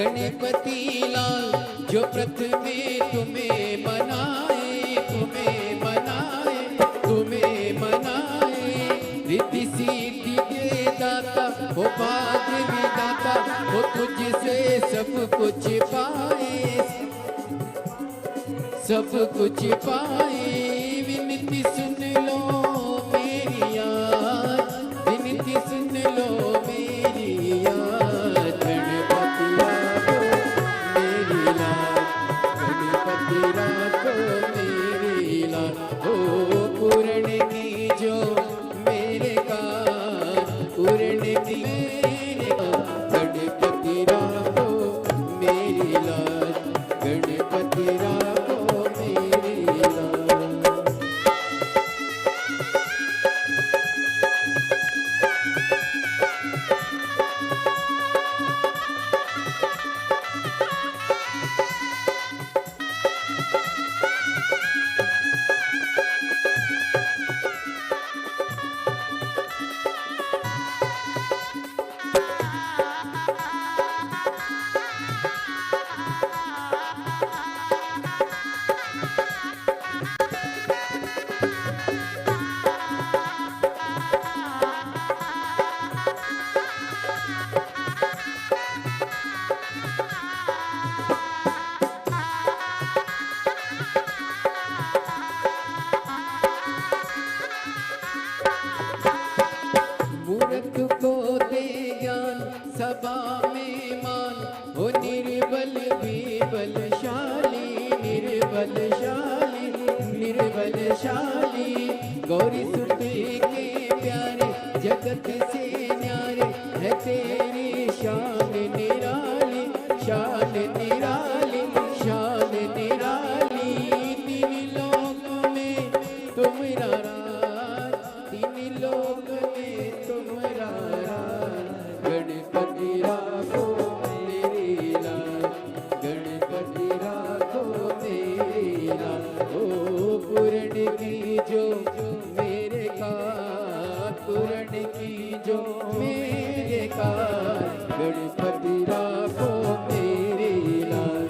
गणपति लाल जो प्रथमे तुम्हें मनाए, तुम्हें मनाए, तुम्हें मनाए। रिद्धि सिद्धि के दाता हो भाग विधाता हो, तुझसे सब कुछ पाए, सब कुछ पाए। विनती सुन लो मेरी यार, विनती सुन लो मेरी यार। गणपति राखो मेरी लाल, गणपति राखो मेरी लाल। ओ पूर्ण की जो मेरे काज, पूर्ण की मेरे काज। गणपति राखो मेरी लाल, गणपति राखो मेरी लाल। मूर्ख को दे ज्ञान सभा में मान, हो निर्बल भी बलशाली, निर्बलशाली, निर्बलशाली। गौरी सुत के प्यारे जगत से न्यारे, है तेरी शान निराली, शान निराली, शान निराली। तीन लोक में तुम्हारा राज, तीन लोक में तुम्हारा राज। गणपति राखो मेरी लाल, गणपति राखो मेरी लाल। ओ पूर्ण की जो मेरे काज, पूर्ण की जो मेरे काज। गणपति राखो मेरी लाल,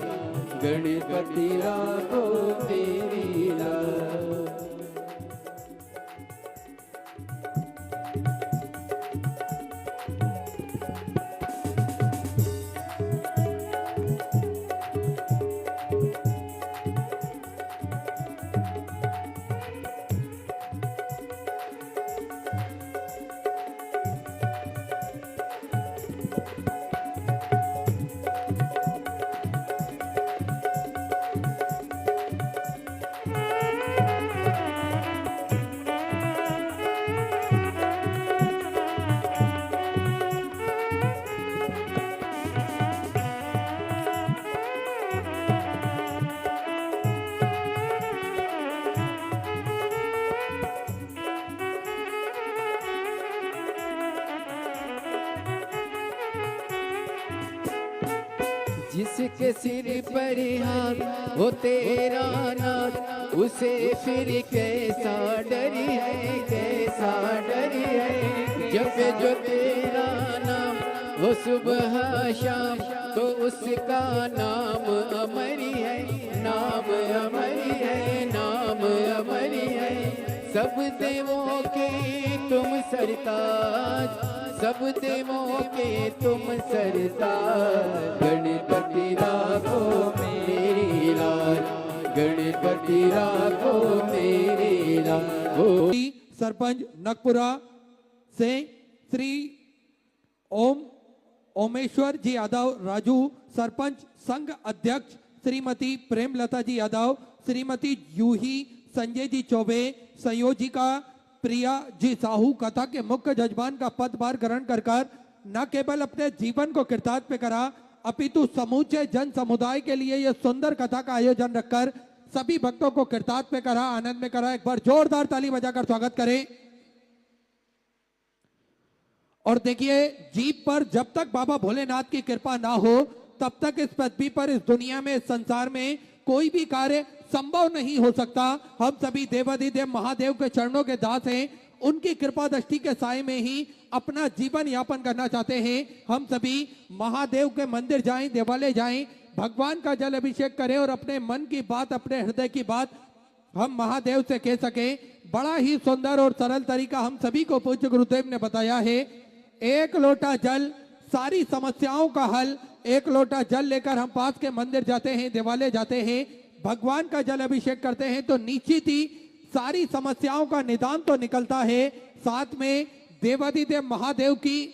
गणपति राखो मेरी लाल। जिसके सिर पर हाथ हो तेरा नाथ, उसे फिर कैसा डर है, कैसा डर है। जब जो तेरा नाम हो सुबह शाम, तो उसका नाम अमर है, नाम अमर है, नाम अमर है। सब देवों के तुम सरताज, सब देवों के तुम सरताज। गणपति राखो मेरी लाल, गणपति राखो मेरी लाल। सरपंच नगपुरा से श्री ओमेश्वर जी यादव राजू, सरपंच संघ अध्यक्ष श्रीमती प्रेमलता जी यादव, श्रीमती जूही संजय जी चौबे, संयोजिका प्रिया जी साहू कथा के मुख्य जजमान का पदभार ग्रहण कर न केवल अपने जीवन को कृतार्थ पे करा, अपितु समूचे जन समुदाय के लिए यह सुंदर कथा का आयोजन रखकर सभी भक्तों को कृतार्थ पे करा, आनंद में करा। एक बार जोरदार ताली बजाकर स्वागत करें। और देखिए, जीप पर जब तक बाबा भोलेनाथ की कृपा ना हो, तब तक इस पृथ्वी पर, इस दुनिया में, इस संसार में कोई भी कार्य संभव नहीं हो सकता। हम सभी देवाधिदेव महादेव के चरणों के दास हैं। उनकी कृपा दृष्टि के साए में ही अपना जीवन यापन करना चाहते हैं, हम सभी महादेव के मंदिर जाएं, देवालय जाएं, भगवान का जल अभिषेक करें और अपने मन की बात, अपने हृदय की बात हम महादेव से कह सकें। बड़ा ही सुंदर और सरल तरीका हम सभी को पूज्य गुरुदेव ने बताया है। एक लोटा जल सारी समस्याओं का हल। एक लोटा जल लेकर हम पास के मंदिर जाते हैं, देवालय जाते हैं, भगवान का जल अभिषेक करते हैं तो निश्चित ही सारी समस्याओं का निदान तो निकलता है, साथ में देवाधिदेव महादेव की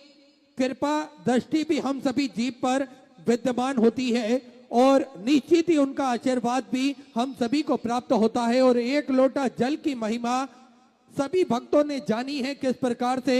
कृपा दृष्टि भी हम सभी जीव पर विद्यमान होती है और निश्चित ही उनका आशीर्वाद भी हम सभी को प्राप्त होता है। और एक लोटा जल की महिमा सभी भक्तों ने जानी है किस प्रकार से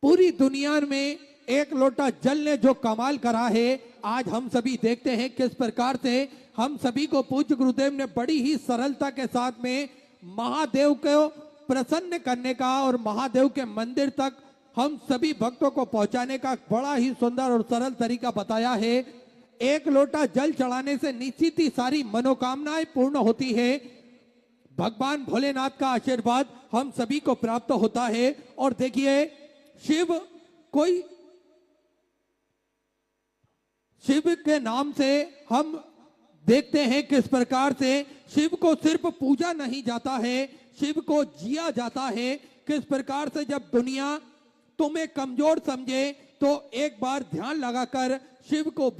पूरी दुनिया में एक लोटा जल ने जो कमाल करा है, आज हम सभी देखते हैं किस प्रकार से हम सभी को पूज्य गुरुदेव ने बड़ी ही सरलता के साथ में महादेव को प्रसन्न करने का और महादेव के मंदिर तक हम सभी भक्तों को पहुंचाने का बड़ा ही सुंदर और सरल तरीका बताया है। एक लोटा जल चढ़ाने से निश्चित ही सारी मनोकामनाएं पूर्ण होती है, भगवान भोलेनाथ का आशीर्वाद हम सभी को प्राप्त होता है। और देखिए शिव के नाम से हम देखते हैं किस प्रकार से शिव को सिर्फ पूजा नहीं जाता है, शिव को जिया जाता है। किस प्रकार से जब दुनिया तुम्हें कमजोर समझे तो एक बार ध्यान लगाकर शिव को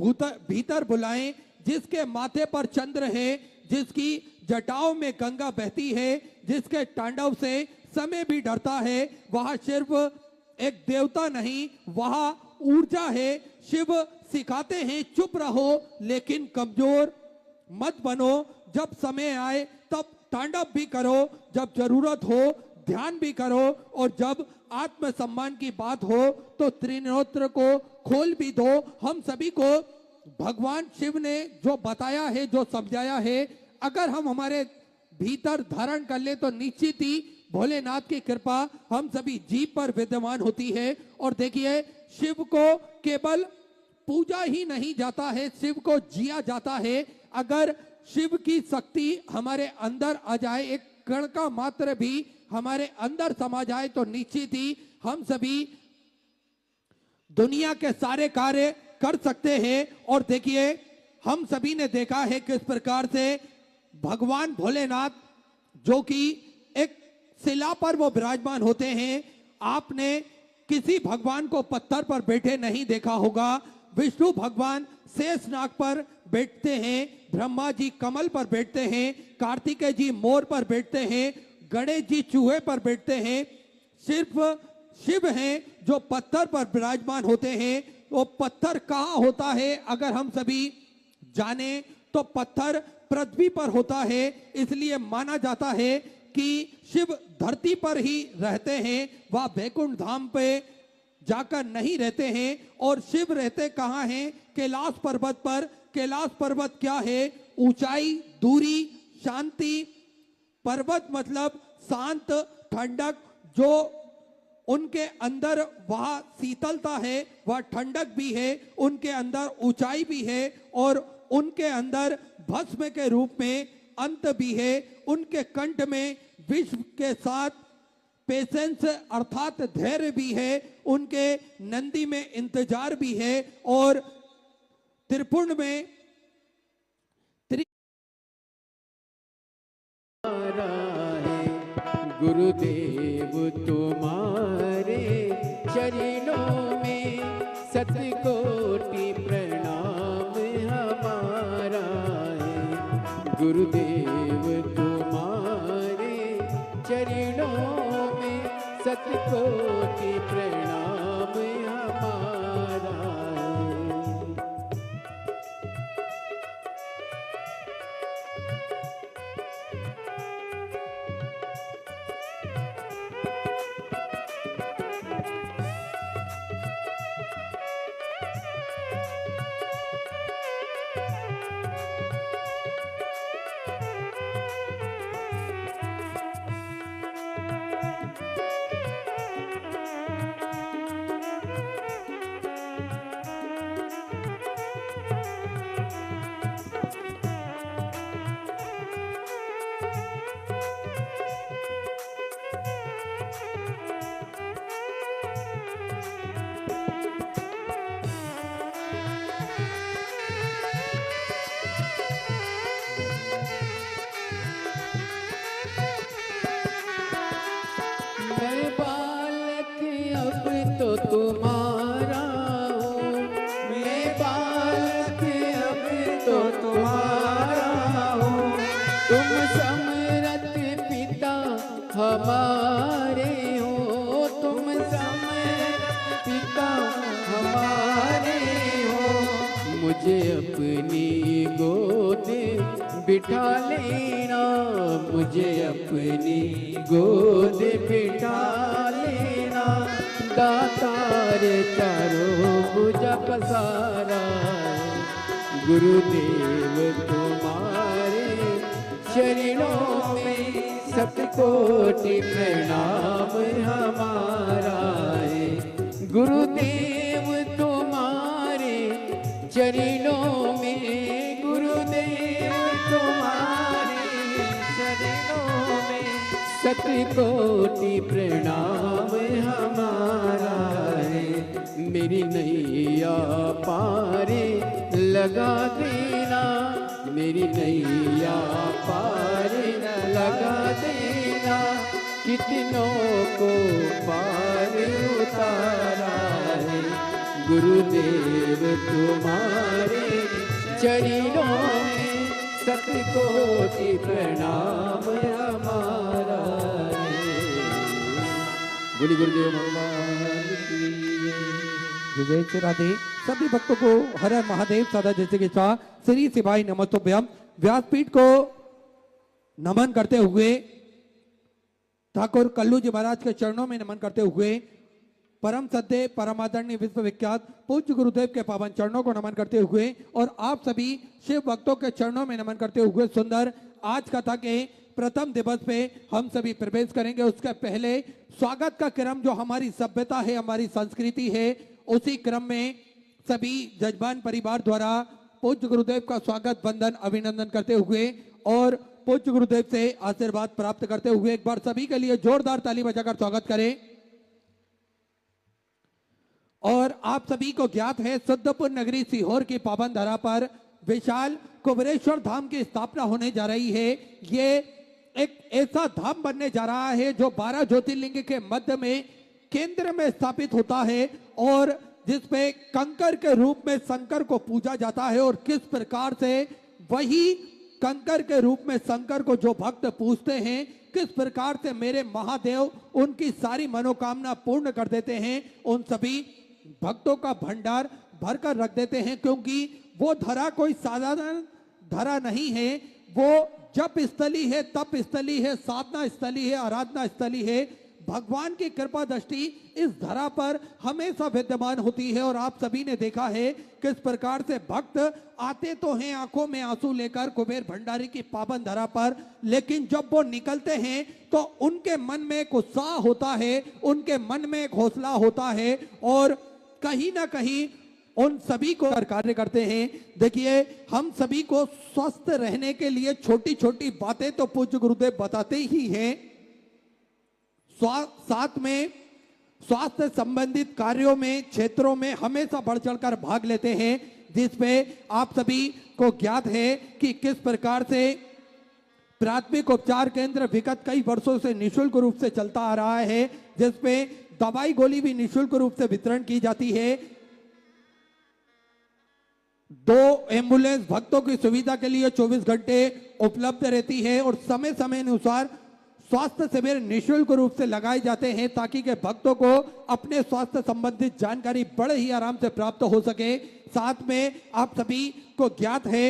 भीतर बुलाएं, जिसके माथे पर चंद्र है, जिसकी जटाओं में गंगा बहती है, जिसके तांडव से समय भी डरता है, वह सिर्फ एक देवता नहीं, वह ऊर्जा है। शिव सिखाते हैं चुप रहो लेकिन कमजोर मत बनो, जब समय आए तब तांडव भी करो, जब जरूरत हो ध्यान भी करो और जब आत्मसम्मान की बात हो तो त्रिनेत्र को खोल भी दो। हम सभी को भगवान शिव ने जो बताया है, जो समझाया है, अगर हम हमारे भीतर धारण कर ले तो निश्चित ही भोलेनाथ की कृपा हम सभी जीव पर विद्यमान होती है। और देखिए शिव को केवल पूजा ही नहीं जाता है, शिव को जिया जाता है। अगर शिव की शक्ति हमारे अंदर आ जाए, एक कण का मात्र भी हमारे अंदर समा जाए तो निश्चित ही हम सभी दुनिया के सारे कार्य कर सकते हैं। और देखिए हम सभी ने देखा है किस प्रकार से भगवान भोलेनाथ जो कि एक शिला पर वो विराजमान होते हैं, आपने किसी भगवान को पत्थर पर बैठे नहीं देखा होगा। विष्णु भगवान शेषनाग पर बैठते हैं, ब्रह्मा जी कमल पर बैठते हैं, कार्तिकेय जी मोर पर बैठते हैं, गणेश जी चूहे पर बैठते हैं। सिर्फ शिव हैं जो पत्थर पर विराजमान होते हैं। वो पत्थर कहाँ होता है अगर हम सभी जाने तो पत्थर पृथ्वी पर होता है, इसलिए माना जाता है कि शिव धरती पर ही रहते हैं, वह वैकुंठ धाम पे जाकर नहीं रहते हैं। और शिव रहते कहाँ हैं? कैलाश पर्वत पर। कैलाश पर्वत क्या है? ऊंचाई, दूरी, शांति। पर्वत मतलब शांत, ठंडक, जो उनके अंदर वह शीतलता है, वह ठंडक भी है, उनके अंदर ऊंचाई भी है और उनके अंदर भस्म के रूप में अंत भी है। उनके कंठ में विश्व के साथ पेशेंस अर्थात धैर्य भी है, उनके नंदी में इंतजार भी है और त्रिपुंड में गुरुदेव तुम्हारे चरणों में सतकोटि प्रणाम हमारा है। गुरुदेव तुम्हारे चरणों में सतकोटि प्रणाम हमारा है। तुम्हारा हूँ, मैं बालक अब तो तुम्हारा हूँ। तुम समरथ पिता हमारे हो, तुम समरथ पिता हमारे हो। मुझे अपनी गोद बिठा लेना, मुझे अपनी गोद बिठा लेना। दातार चारों भुजा पसारा, गुरुदेव तुम्हारे चरणों में सतकोटि प्रणाम हमारा है। गुरुदेव तुम्हारे चरणों में, गुरुदेव तुम्हारे चरणों में सतकोटि प्रणाम हमारा है। मेरी नैया पारे लगा देना, मेरी नैया पारे लगा देना। कितनों को पार उतारा है, गुरुदेव तुम्हारे चरणों में सतकोटि प्रणाम हमारा है। बोली गुरुदेव भगवान की जय। जय श्री राधे। सभी भक्तों को हर हर महादेव सदा जैसे के साथ श्री शिवाय नमस्तुभ्यम। व्यासपीठ को नमन करते हुए, ठाकुर कल्लू जी महाराज के चरणों में नमन करते हुए, परम सत्य परमादरणीय विश्वविख्यात पूज्य गुरुदेव के पावन चरणों को नमन करते हुए और आप सभी शिव भक्तों के चरणों में नमन करते हुए सुंदर आज कथा के प्रथम दिवस पे हम सभी प्रवेश करेंगे। उसके पहले स्वागत का क्रम जो हमारी सभ्यता है, हमारी संस्कृति है, उसी क्रम में सभी जजमान परिवार द्वारा पूज्य गुरुदेव का स्वागत वंदन अभिनंदन करते हुए और पूज्य गुरुदेव से आशीर्वाद प्राप्त करते हुए एक बार सभी के लिए जोरदार ताली बजाकर स्वागत करें। और आप सभी को ज्ञात है सिद्धपुर नगरी सीहोर की पावन धरा पर विशाल कुबेरेश्वर धाम की स्थापना होने जा रही है। ये एक ऐसा धाम बनने जा रहा है जो 12 ज्योतिर्लिंग के मध्य में केंद्र में स्थापित होता है और जिसपे कंकर के रूप में शंकर को पूजा जाता है। और किस प्रकार से वही कंकर के रूप में शंकर को जो भक्त पूजते हैं, किस प्रकार से मेरे महादेव उनकी सारी मनोकामना पूर्ण कर देते हैं, उन सभी भक्तों का भंडार भरकर रख देते हैं। क्योंकि वो धरा कोई साधारण धरा नहीं है, वो जप स्थली है, तप स्थली है, साधना स्थली है, आराधना स्थली है। भगवान की कृपा दृष्टि इस धरा पर हमेशा विद्यमान होती है। और आप सभी ने देखा है किस प्रकार से भक्त आते तो हैं आंखों में आंसू लेकर कुबेर भंडारी की पावन धरा पर, लेकिन जब वो निकलते हैं तो उनके मन में एक उत्साह होता है, उनके मन में एक हौसला होता है और कहीं ना कहीं उन सभी को कार्य करते हैं। देखिए, हम सभी को स्वस्थ रहने के लिए छोटी छोटी बातें तो पूज्य गुरुदेव बताते ही हैं, साथ में स्वास्थ्य संबंधित कार्यों में, क्षेत्रों में हमेशा बढ़ चढ़कर भाग लेते हैं, जिसपे आप सभी को ज्ञात है कि किस प्रकार से प्राथमिक उपचार केंद्र विगत कई वर्षों से निःशुल्क रूप से चलता आ रहा है, जिसपे दवाई गोली भी निःशुल्क रूप से वितरण की जाती है। 2 एम्बुलेंस भक्तों की सुविधा के लिए 24 घंटे उपलब्ध रहती है और समय समय अनुसार स्वास्थ्य शिविर निःशुल्क रूप से लगाए जाते हैं ताकि के भक्तों को अपने स्वास्थ्य संबंधित जानकारी बड़े ही आराम से प्राप्त हो सके। साथ में आप सभी को ज्ञात है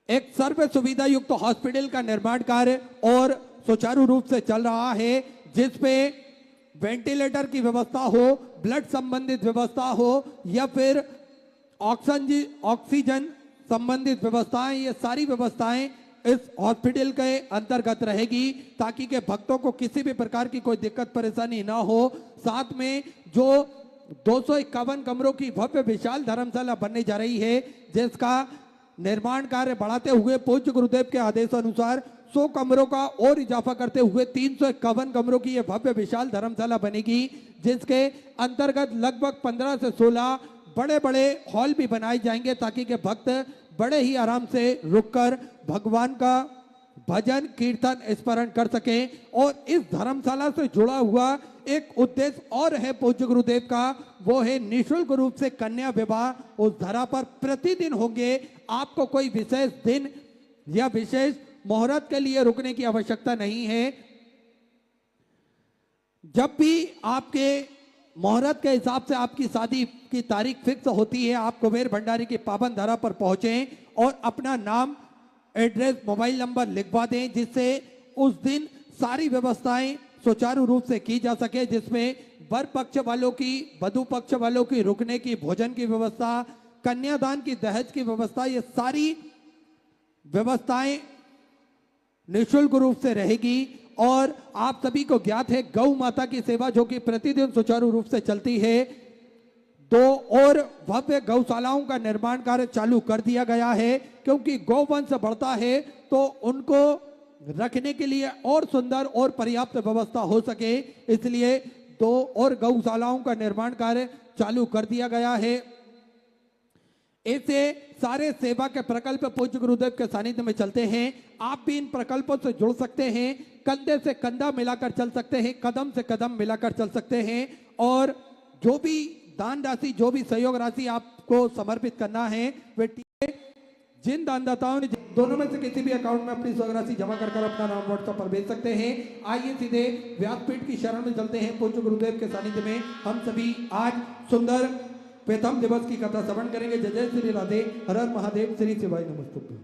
एक सर्व सुविधा युक्त हॉस्पिटल का निर्माण कार्य और सुचारू रूप से चल रहा है, जिसपे वेंटिलेटर की व्यवस्था हो, ब्लड संबंधित व्यवस्था हो या फिर ऑक्सीजन संबंधित व्यवस्थाएं, ये सारी व्यवस्थाएं इस हॉस्पिटल के अंतर्गत रहेगी ताकि के भक्तों को किसी भी प्रकार की कोई दिक्कत परेशानी ना हो। साथ में जो 251 कमरों की भव्य विशाल धर्मशाला बनने जा रही है, जिसका निर्माण कार्य बढ़ाते हुए पूज्य गुरुदेव के आदेशानुसार 100 कमरों का और इजाफा करते हुए 351 कमरों की यह भव्य विशाल धर्मशाला बनेगी, जिसके अंतर्गत लगभग 15 से 16 बड़े बड़े हॉल भी बनाए जाएंगे ताकि के भक्त बड़े ही आराम से रुककर भगवान का भजन कीर्तन स्मरण कर सकें। और इस धर्मशाला से जुड़ा हुआ एक उद्देश्य और है पूज्य गुरुदेव का, वो है निःशुल्क रूप से कन्या विवाह उस धरा पर प्रतिदिन होंगे। आपको कोई विशेष दिन या विशेष मुहूर्त के लिए रुकने की आवश्यकता नहीं है। जब भी आपके मुहूर्त के हिसाब से आपकी शादी की तारीख फिक्स होती है, आप कुबेर भंडारी की पावन धरा पर पहुंचें और अपना नाम, एड्रेस, मोबाइल नंबर लिखवा दें, जिससे उस दिन सारी व्यवस्थाएं सुचारू रूप से की जा सके, जिसमें वर पक्ष वालों की, वधु पक्ष वालों की रुकने की, भोजन की व्यवस्था, कन्यादान की, दहेज की व्यवस्था, ये सारी व्यवस्थाएं निःशुल्क रूप से रहेगी। और आप सभी को ज्ञात है गौ माता की सेवा जो कि प्रतिदिन सुचारू रूप से चलती है। 2 और भव्य गौशालाओं का निर्माण कार्य चालू कर दिया गया है, क्योंकि गौवंश बढ़ता है तो उनको रखने के लिए और सुंदर और पर्याप्त व्यवस्था हो सके, इसलिए 2 और गौशालाओं का निर्माण कार्य चालू कर दिया गया है। ऐसे सारे सेवा के प्रकल्प पूज्य गुरुदेव के सानिध्य में चलते हैं। आप भी इन प्रकल्पों से जुड़ सकते हैं, कंधे से कंधा मिलाकर चल सकते हैं, कदम से कदम मिलाकर चल सकते हैं। और जो भी दान राशि, जो भी सहयोग राशि आपको समर्पित करना है, वे जिन दानदाताओं ने दोनों में से किसी भी अकाउंट में अपनी सहयोग राशि जमा कर अपना नाम व्हाट्सएप पर भेज सकते हैं। आइए सीधे व्यासपीठ की शरण में चलते हैं। पूज्य गुरुदेव के सानिध्य में हम सभी आज सुंदर प्रथम दिवस की कथा श्रवण करेंगे। जय जय श्री राधे, हर हर महादेव, श्री शिवाय नमस्तुभ्यं।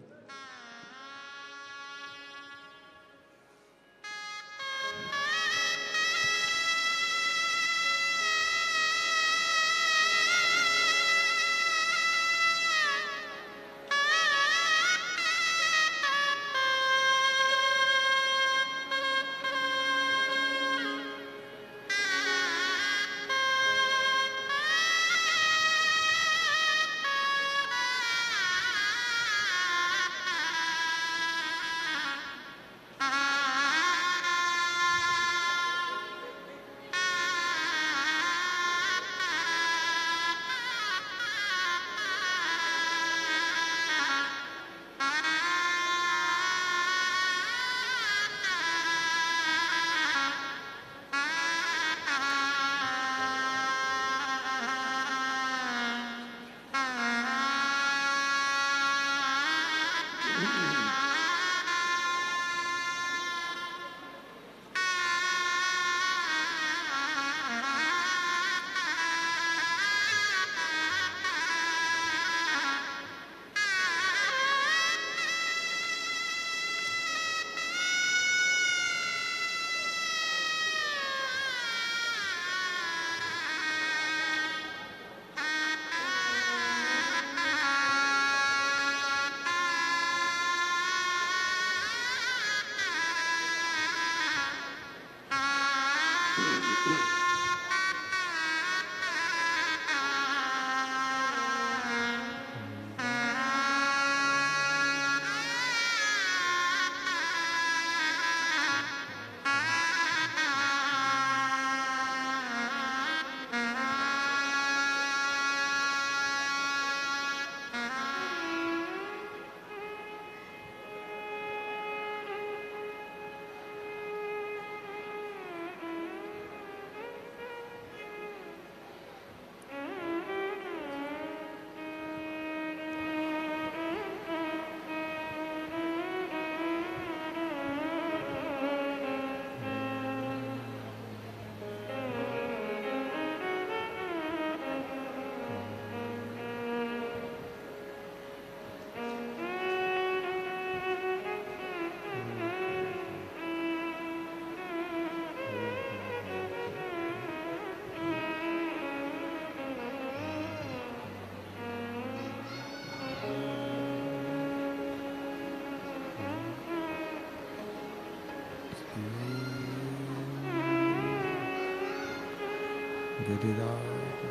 गिरिराज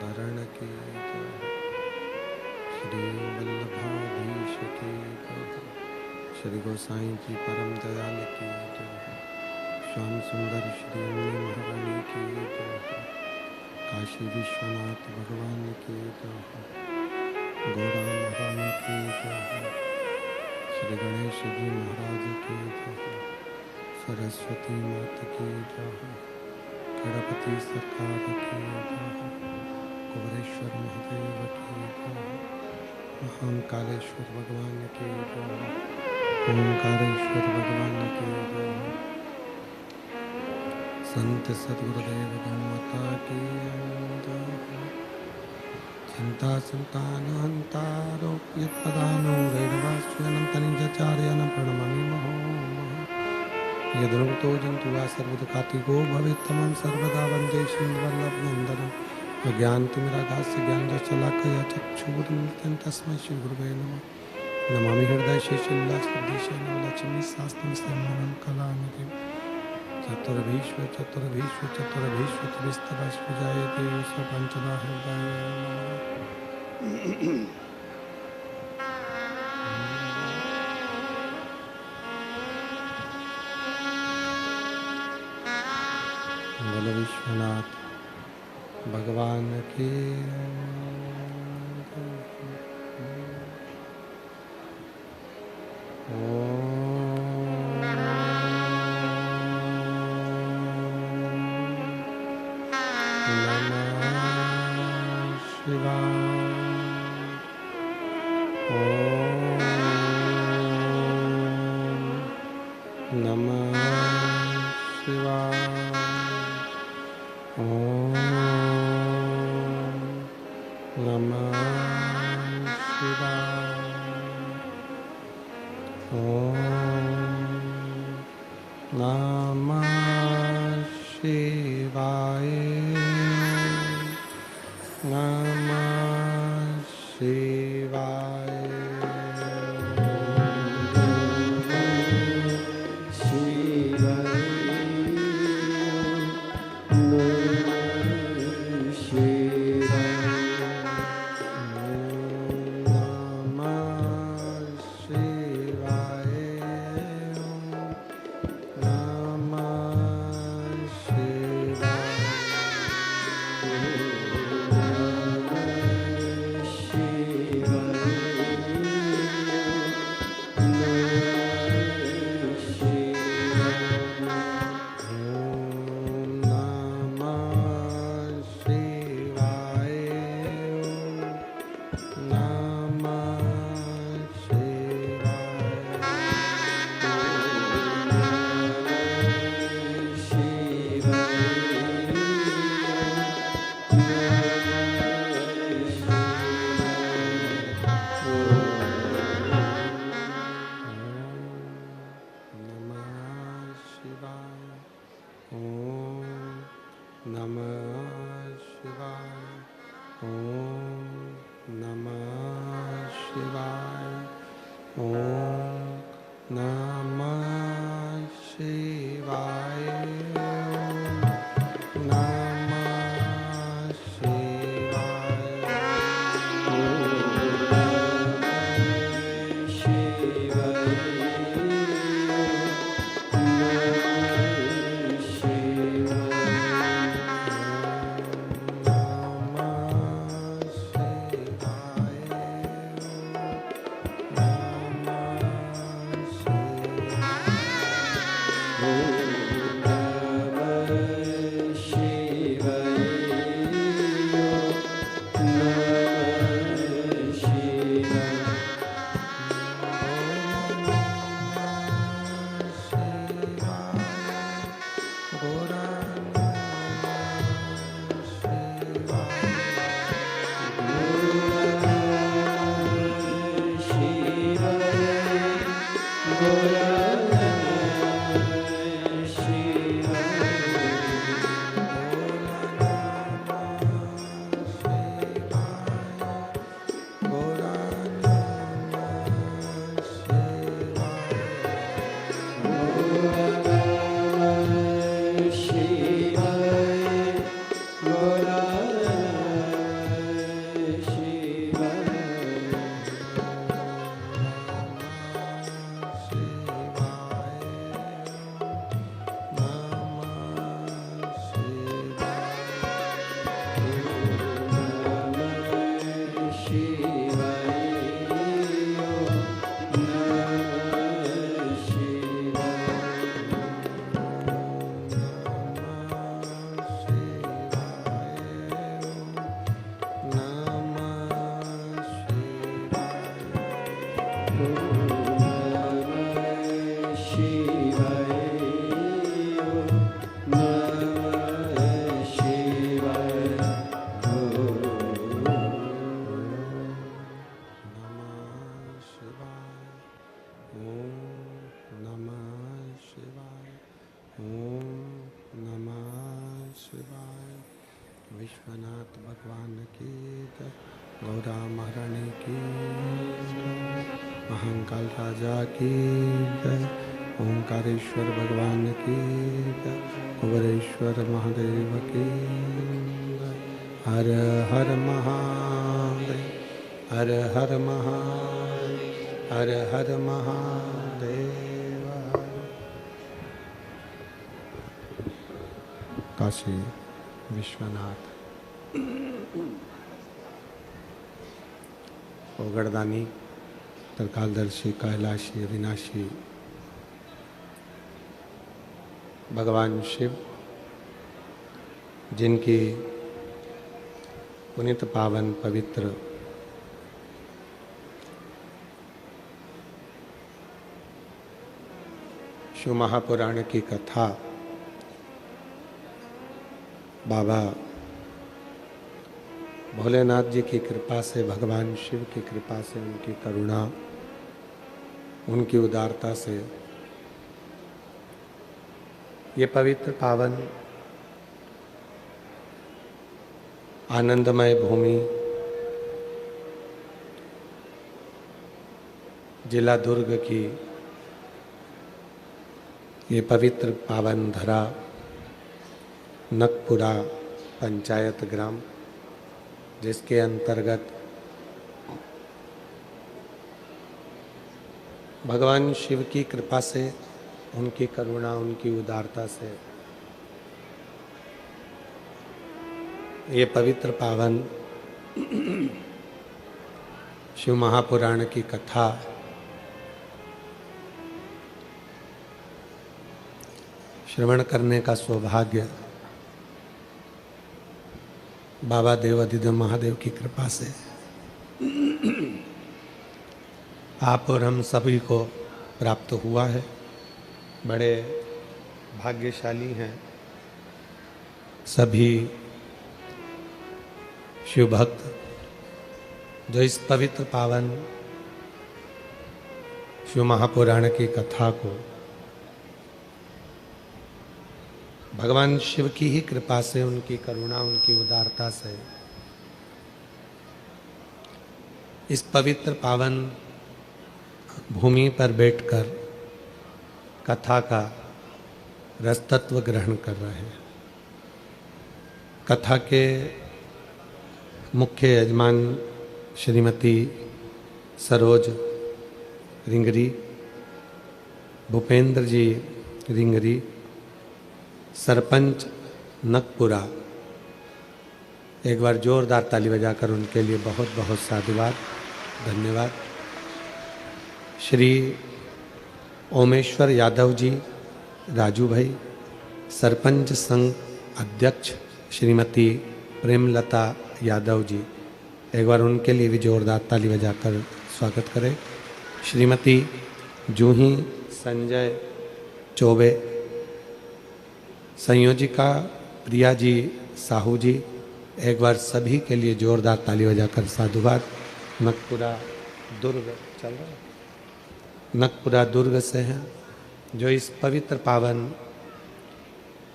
धरण की जय, श्री वल्लभाधीश की जय, श्री गोसाई जी परम दयाल की जय, श्याम सुंदर श्री अम्नी महारानी की जय, काशी विश्वनाथ भगवान की जय, गौरा महारानी की जय, श्री गणेश जी महाराज की जय, सरस्वती माता की जय, गणपति सरकार की जय, कुबेरेश्वर महादेव की जय, महाकालेश्वर भगवान की जय, ओंकारेश्वर भगवान की जय, संत सद्गुरुदेव गणमाता की जय। चिंता संतानहंतारो यत्पदानो वैरवास्यनं तनिजाचार्यनं प्रणमामि मुहुः। यदनुक्तो जन्तुवा सर्वदुःखातिको भवेत् तमं सर्वदा वन्दे श्रीवल्लभनन्दनम्। अज्ञानतिमिरागास्य ज्ञानजशलाकया चक्षुरुन्मिलितं तस्मै श्रीगुरुवे नमः। नमामि हृदयशेषिल्लासद्दिशेन लक्ष्मीशास्त्रं कलानिधिं। चतुर्भीष्व चतुर्भीष्व चतुर्भीष्व त्रिस्तवस्पजायते स्वपञ्चदा हृदय। बोलो विश्वनाथ भगवान की नाथ भगवान की जय, गौरा महारानी की जय, महाकाल राजा की जय, ओंकारेश्वर भगवान की जय, कुबेरेश्वर महादेव की जय। हर हर महादेव, हर हर महादेव, हर हर महादेव। काशी विश्वनाथ ओगड़दानी त्रिकालदर्शी कैलाशी अविनाशी भगवान शिव, जिनकी पुनीत पावन पवित्र शिव महापुराण की कथा बाबा भोलेनाथ जी की कृपा से, भगवान शिव की कृपा से, उनकी करुणा, उनकी उदारता से ये पवित्र पावन आनंदमय भूमि जिला दुर्ग की ये पवित्र पावन धरा नकपुरा पंचायत ग्राम, जिसके अंतर्गत भगवान शिव की कृपा से, उनकी करुणा, उनकी उदारता से ये पवित्र पावन शिव महापुराण की कथा श्रवण करने का सौभाग्य बाबा देवाधिदेव महादेव की कृपा से आप और हम सभी को प्राप्त हुआ है। बड़े भाग्यशाली हैं सभी शिव भक्त जो इस पवित्र पावन शिव महापुराण की कथा को भगवान शिव की ही कृपा से, उनकी करुणा, उनकी उदारता से इस पवित्र पावन भूमि पर बैठकर कथा का रसतत्व ग्रहण कर रहे हैं। कथा के मुख्य यजमान श्रीमती सरोज रिंगरी, भूपेंद्र जी रिंगरी, सरपंच नकपुरा, एक बार जोरदार ताली बजाकर उनके लिए बहुत बहुत साधुवाद, धन्यवाद। श्री ओमेश्वर यादव जी, राजू भाई, सरपंच संघ अध्यक्ष श्रीमती प्रेमलता यादव जी, एक बार उनके लिए भी जोरदार ताली बजाकर स्वागत करें। श्रीमती जूही संजय चौबे, संयोजिका प्रिया जी साहू जी, एक बार सभी के लिए जोरदार ताली बजाकर साधुवाद। नकपुरा दुर्ग चल रहा है, नकपुरा दुर्ग से हैं जो इस पवित्र पावन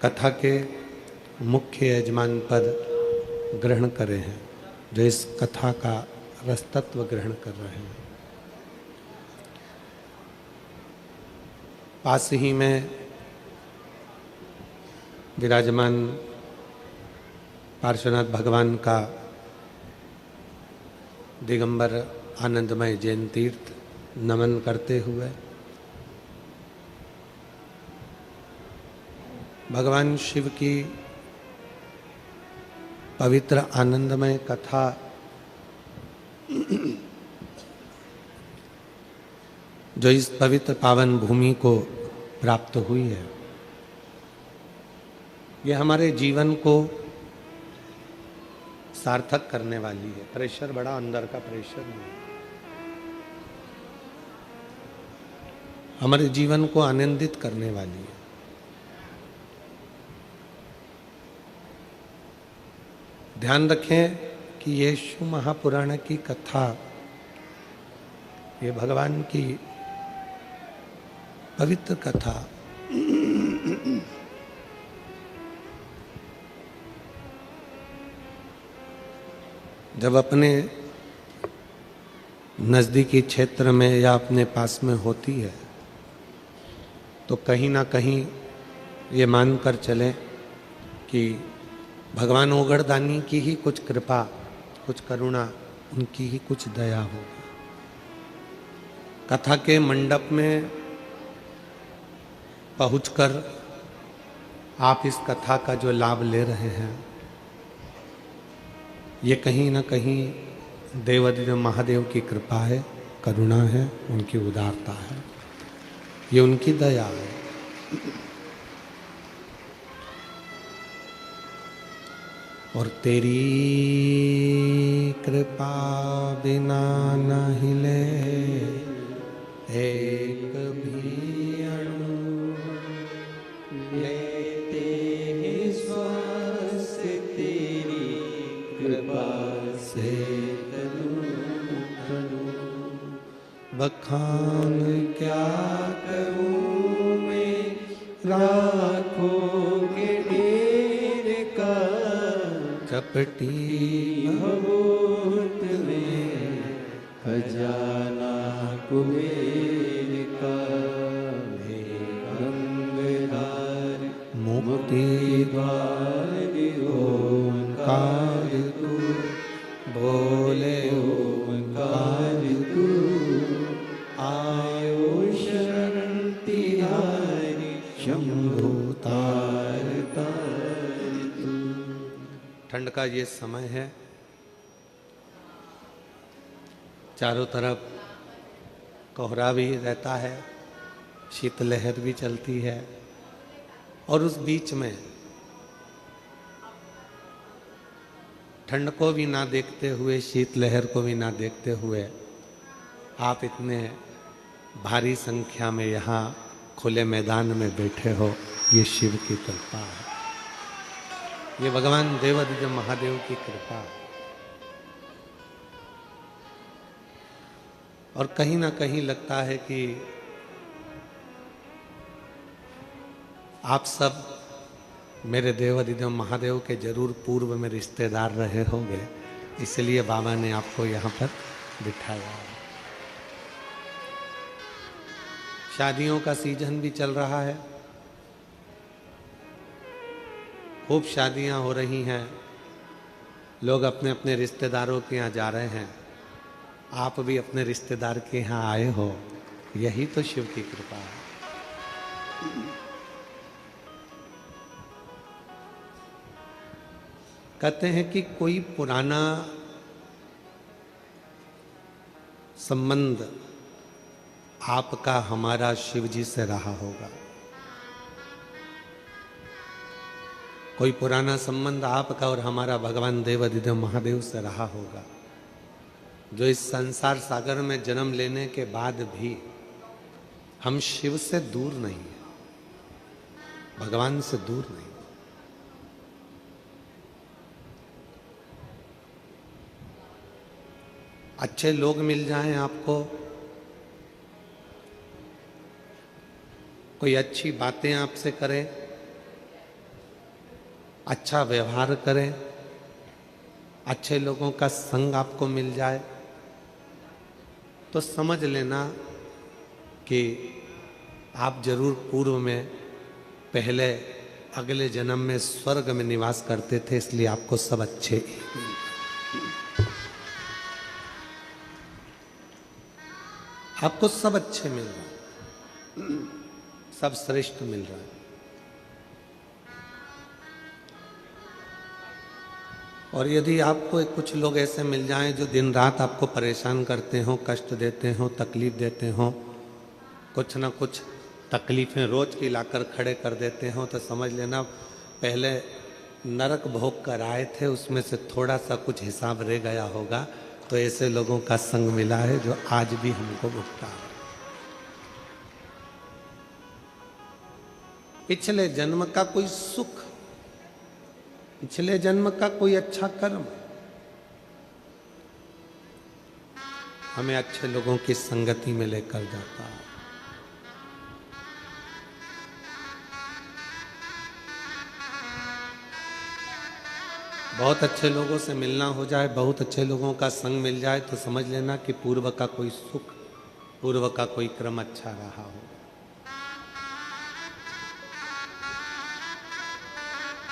कथा के मुख्य यजमान पद ग्रहण करे हैं, जो इस कथा का रसतत्व ग्रहण कर रहे हैं। पास ही में विराजमान पार्श्वनाथ भगवान का दिगंबर आनंदमय जैन तीर्थ नमन करते हुए भगवान शिव की पवित्र आनंदमय कथा जो इस पवित्र पावन भूमि को प्राप्त हुई है, ये हमारे जीवन को सार्थक करने वाली है। प्रेशर बड़ा, अंदर का प्रेशर नहीं, हमारे जीवन को आनंदित करने वाली है। ध्यान रखें कि ये शिव महापुराण की कथा, ये भगवान की पवित्र कथा जब अपने नज़दीकी क्षेत्र में या अपने पास में होती है तो कहीं ना कहीं ये मानकर चलें कि भगवान ओगड़दानी की ही कुछ कृपा, कुछ करुणा, उनकी ही कुछ दया होगी। कथा के मंडप में पहुंचकर आप इस कथा का जो लाभ ले रहे हैं, ये कहीं ना कहीं देवादिदेव महादेव की कृपा है, करुणा है, उनकी उदारता है, ये उनकी दया है। और तेरी कृपा बिना न हिले एक भी अणु, लेते हैं श्वास तेरी कृपा से तनु तनु। बखान क्या करूं मैं राखों के ढेर का, चपटी भभूत में खजाना कुबेर का। हे गंगाधर मुक्ति द्वार ओंकार तू, बोले ओंकार तू। आयो शरण तिहारी शंभु तार तार तू। ठंड का ये समय है, चारों तरफ कोहरा भी रहता है, शीतलहर भी चलती है, और उस बीच में ठंड को भी ना देखते हुए, शीतलहर को भी ना देखते हुए आप इतने भारी संख्या में यहाँ खुले मैदान में बैठे हो, ये शिव की कृपा है, ये भगवान देवादिदेव महादेव की कृपा है। और कहीं ना कहीं लगता है कि आप सब मेरे देवादिदेव महादेव के जरूर पूर्व में रिश्तेदार रहे होंगे, इसलिए बाबा ने आपको यहाँ पर बिठाया है। शादियों का सीजन भी चल रहा है, खूब शादियां हो रही हैं, लोग अपने अपने रिश्तेदारों के यहाँ जा रहे हैं, आप भी अपने रिश्तेदार के यहाँ आए हो, यही तो शिव की कृपा है। कहते हैं कि कोई पुराना संबंध आपका हमारा शिव जी से रहा होगा, कोई पुराना संबंध आपका और हमारा भगवान देवादिदेव महादेव से रहा होगा, जो इस संसार सागर में जन्म लेने के बाद भी हम शिव से दूर नहीं हैं, भगवान से दूर नहीं। अच्छे लोग मिल जाएं आपको, कोई अच्छी बातें आपसे करे, अच्छा व्यवहार करें, अच्छे लोगों का संग आपको मिल जाए, तो समझ लेना कि आप जरूर पूर्व में पहले अगले जन्म में स्वर्ग में निवास करते थे, इसलिए आपको सब अच्छे, आपको सब अच्छे मिल रहा है, सब श्रेष्ठ मिल रहा है। और यदि आपको कुछ लोग ऐसे मिल जाएं जो दिन रात आपको परेशान करते हो, कष्ट देते हो, तकलीफ देते हो, कुछ ना कुछ तकलीफें रोज की लाकर खड़े कर देते हो, तो समझ लेना पहले नरक भोग कर आए थे, उसमें से थोड़ा सा कुछ हिसाब रह गया होगा, तो ऐसे लोगों का संग मिला है जो आज भी हमको भुगता है। पिछले जन्म का कोई सुख, पिछले जन्म का कोई अच्छा कर्म हमें अच्छे लोगों की संगति में लेकर जाता है। बहुत अच्छे लोगों से मिलना हो जाए, बहुत अच्छे लोगों का संग मिल जाए तो समझ लेना कि पूर्व का कोई सुख, पूर्व का कोई क्रम अच्छा रहा हो।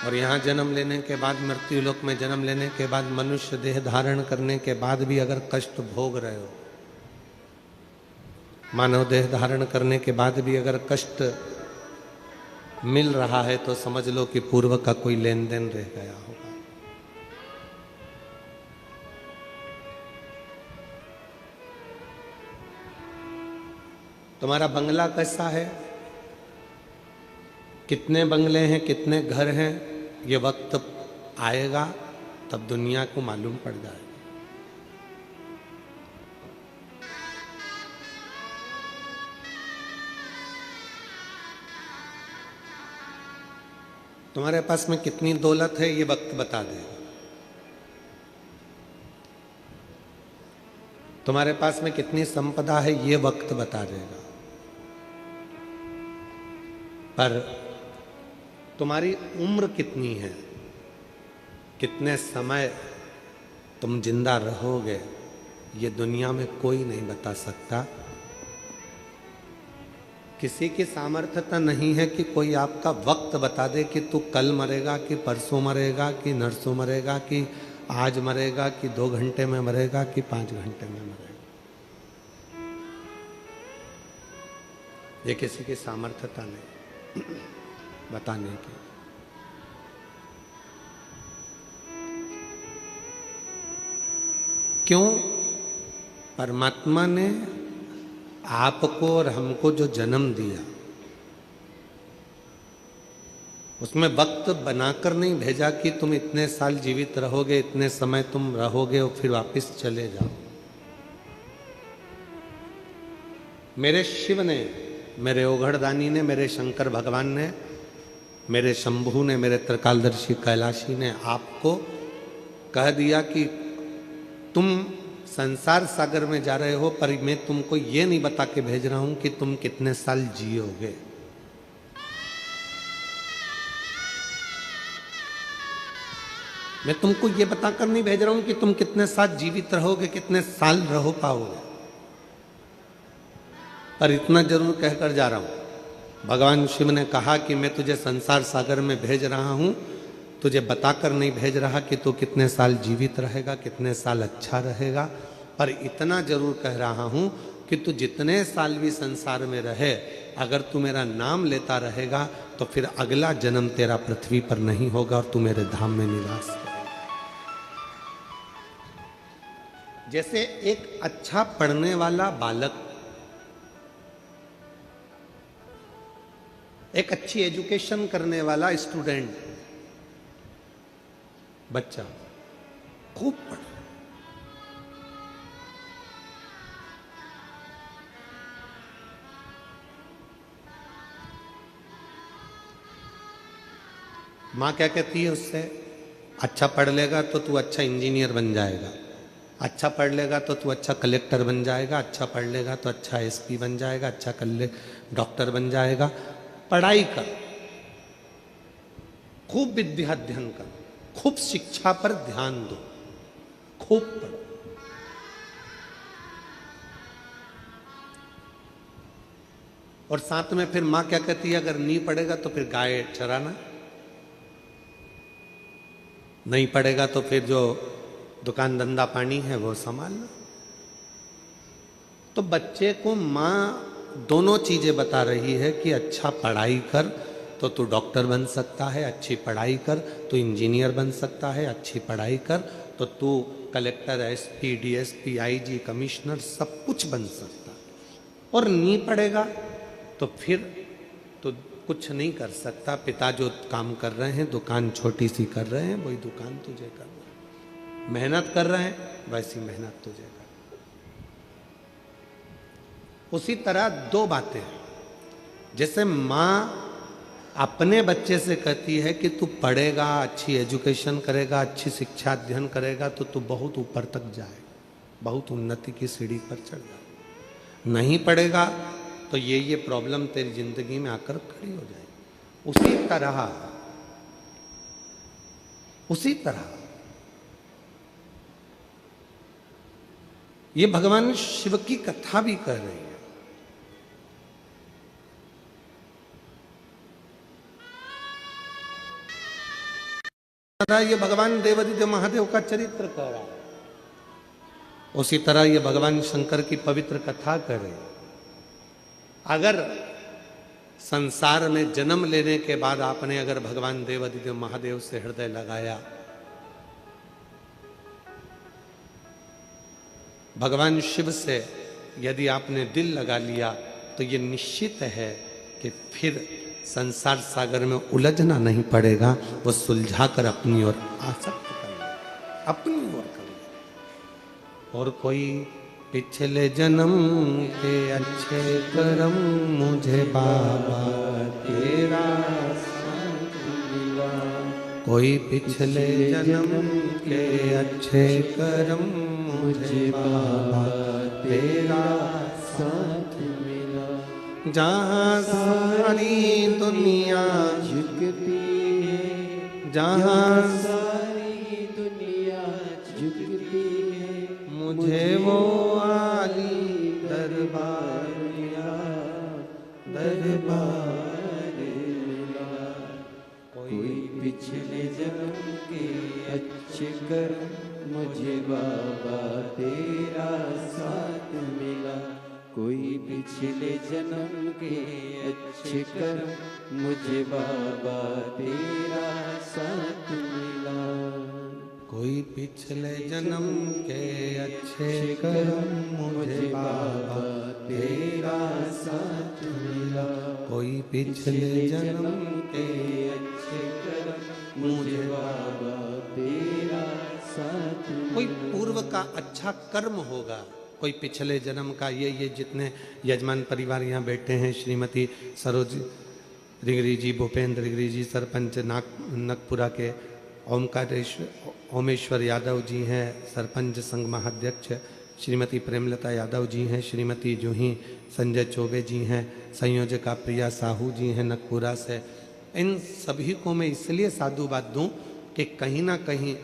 और यहाँ जन्म लेने के बाद, मृत्यु लोक में जन्म लेने के बाद, मनुष्य देह धारण करने के बाद भी अगर कष्ट भोग रहे हो, मानव देह धारण करने के बाद भी अगर कष्ट मिल रहा है तो समझ लो कि पूर्व का कोई लेन देन रह गया होगा। तुम्हारा बंगला कैसा है, कितने बंगले हैं, कितने घर हैं, ये वक्त आएगा तब दुनिया को मालूम पड़ जाएगा। तुम्हारे पास में कितनी दौलत है ये वक्त बता देगा। तुम्हारे पास में कितनी संपदा है ये वक्त बता देगा। पर तुम्हारी उम्र कितनी है, कितने समय तुम जिंदा रहोगे, ये दुनिया में कोई नहीं बता सकता। किसी की सामर्थ्यता नहीं है कि कोई आपका वक्त बता दे कि तू कल मरेगा, कि परसों मरेगा, कि नरसों मरेगा, कि आज मरेगा, कि 2 घंटे में मरेगा, कि 5 घंटे में मरेगा। ये किसी की सामर्थ्यता नहीं बताने की। क्यों? परमात्मा ने आपको और हमको जो जन्म दिया, उसमें वक्त बनाकर नहीं भेजा कि तुम इतने साल जीवित रहोगे, इतने समय तुम रहोगे और फिर वापस चले जाओ। मेरे शिव ने, मेरे ओघड़दानी ने, मेरे शंकर भगवान ने, मेरे शंभू ने, मेरे त्रिकालदर्शी कैलाशी ने आपको कह दिया कि तुम संसार सागर में जा रहे हो, पर मैं तुमको ये नहीं बता के भेज रहा हूं कि तुम कितने साल जियोगे। मैं तुमको ये बताकर नहीं भेज रहा हूं कि तुम कितने साल जीवित रहोगे, कितने साल रहो पाओगे। पर इतना जरूर कहकर जा रहा हूं, भगवान शिव ने कहा कि मैं तुझे संसार सागर में भेज रहा हूं, तुझे बताकर नहीं भेज रहा कि तू कितने साल जीवित रहेगा, कितने साल अच्छा रहेगा। पर इतना जरूर कह रहा हूं कि तू जितने साल भी संसार में रहे, अगर तू मेरा नाम लेता रहेगा तो फिर अगला जन्म तेरा पृथ्वी पर नहीं होगा और तू मेरे धाम में निवास करेगा। जैसे एक अच्छा पढ़ने वाला बालक, एक अच्छी एजुकेशन करने वाला स्टूडेंट, बच्चा खूब पढ़े, माँ क्या कहती है उससे? अच्छा पढ़ लेगा तो तू अच्छा इंजीनियर बन जाएगा, अच्छा पढ़ लेगा तो तू अच्छा कलेक्टर बन जाएगा, अच्छा पढ़ लेगा तो अच्छा एसपी बन जाएगा, अच्छा डॉक्टर बन जाएगा। पढ़ाई कर, खूब विद्या अध्ययन कर, खूब शिक्षा पर ध्यान दो, खूब पढ़ो। और साथ में फिर मां क्या कहती है? अगर नहीं पढ़ेगा तो फिर गाय चराना, नहीं पढ़ेगा तो फिर जो दुकान धंधा पानी है वो संभालना। तो बच्चे को मां दोनों चीजें बता रही है कि अच्छा पढ़ाई कर तो तू डॉक्टर बन सकता है, अच्छी पढ़ाई कर तो इंजीनियर बन सकता है, अच्छी पढ़ाई कर तो तू collector, SP, DSP, IG, commissioner सब कुछ बन सकता है। और नहीं पढ़ेगा तो फिर तो कुछ नहीं कर सकता। पिता जो काम कर रहे हैं, दुकान छोटी सी कर रहे हैं, वही दुकान तुझे करना है। मेहनत कर रहे हैं, वैसी मेहनत तुझे करना। उसी तरह दो बातें, जैसे माँ अपने बच्चे से कहती है कि तू पढ़ेगा, अच्छी एजुकेशन करेगा, अच्छी शिक्षा अध्ययन करेगा तो तू बहुत ऊपर तक जाए, बहुत उन्नति की सीढ़ी पर चढ़ जाए। नहीं पढ़ेगा तो ये प्रॉब्लम तेरी जिंदगी में आकर खड़ी हो जाएगी। उसी तरह ये भगवान शिव की कथा भी कह रही है। ये भगवान देवादिदेव महादेव का चरित्र कह रहा है, उसी तरह ये भगवान शंकर की पवित्र कथा कर रहे हैं। अगर संसार में जन्म लेने के बाद आपने अगर भगवान देवादिदेव महादेव से हृदय लगाया, भगवान शिव से यदि आपने दिल लगा लिया, तो ये निश्चित है कि फिर संसार सागर में उलझना नहीं पड़ेगा, वो सुलझा कर अपनी ओर आसक्त कर ले, अपनी ओर कर ले। और कोई पिछले जन्म के अच्छे कर्म मुझे बाबा तेरा साथ मिला, कोई पिछले जन्म के अच्छे कर्म मुझे बाबा तेरा साथ मिला। जहाँ सारी दुनिया झुकती है, जहाँ सारी दुनिया झुकती है, मुझे वो आली दरबार मिला, दरबार मिला। कोई पिछले जन्म के अच्छे कर्म मुझे बाबा तेरा साथ मिला, कोई पिछले जन्म के अच्छे कर्म मुझे बाबा तेरा साथ मिला, कोई पिछले जन्म के अच्छे कर्म मुझे बाबा तेरा साथ मिला, कोई पिछले जन्म के अच्छे कर्म मुझे बाबा तेरा साथ मिला। कोई पूर्व का अच्छा कर्म होगा, कोई पिछले जन्म का। ये जितने यजमान परिवार यहाँ बैठे हैं, श्रीमती सरोज रिंगरी जी, भूपेंद्र रिंगरी जी, सरपंच नकपुरा के ओमेश्वर यादव जी हैं, सरपंच संघ महाध्यक्ष श्रीमती प्रेमलता यादव जी हैं, श्रीमती जूही संजय चौबे जी हैं, संयोजका प्रिया साहू जी हैं नकपुरा से। इन सभी को मैं इसलिए साधुवाद दूं कि कहीं ना कहीं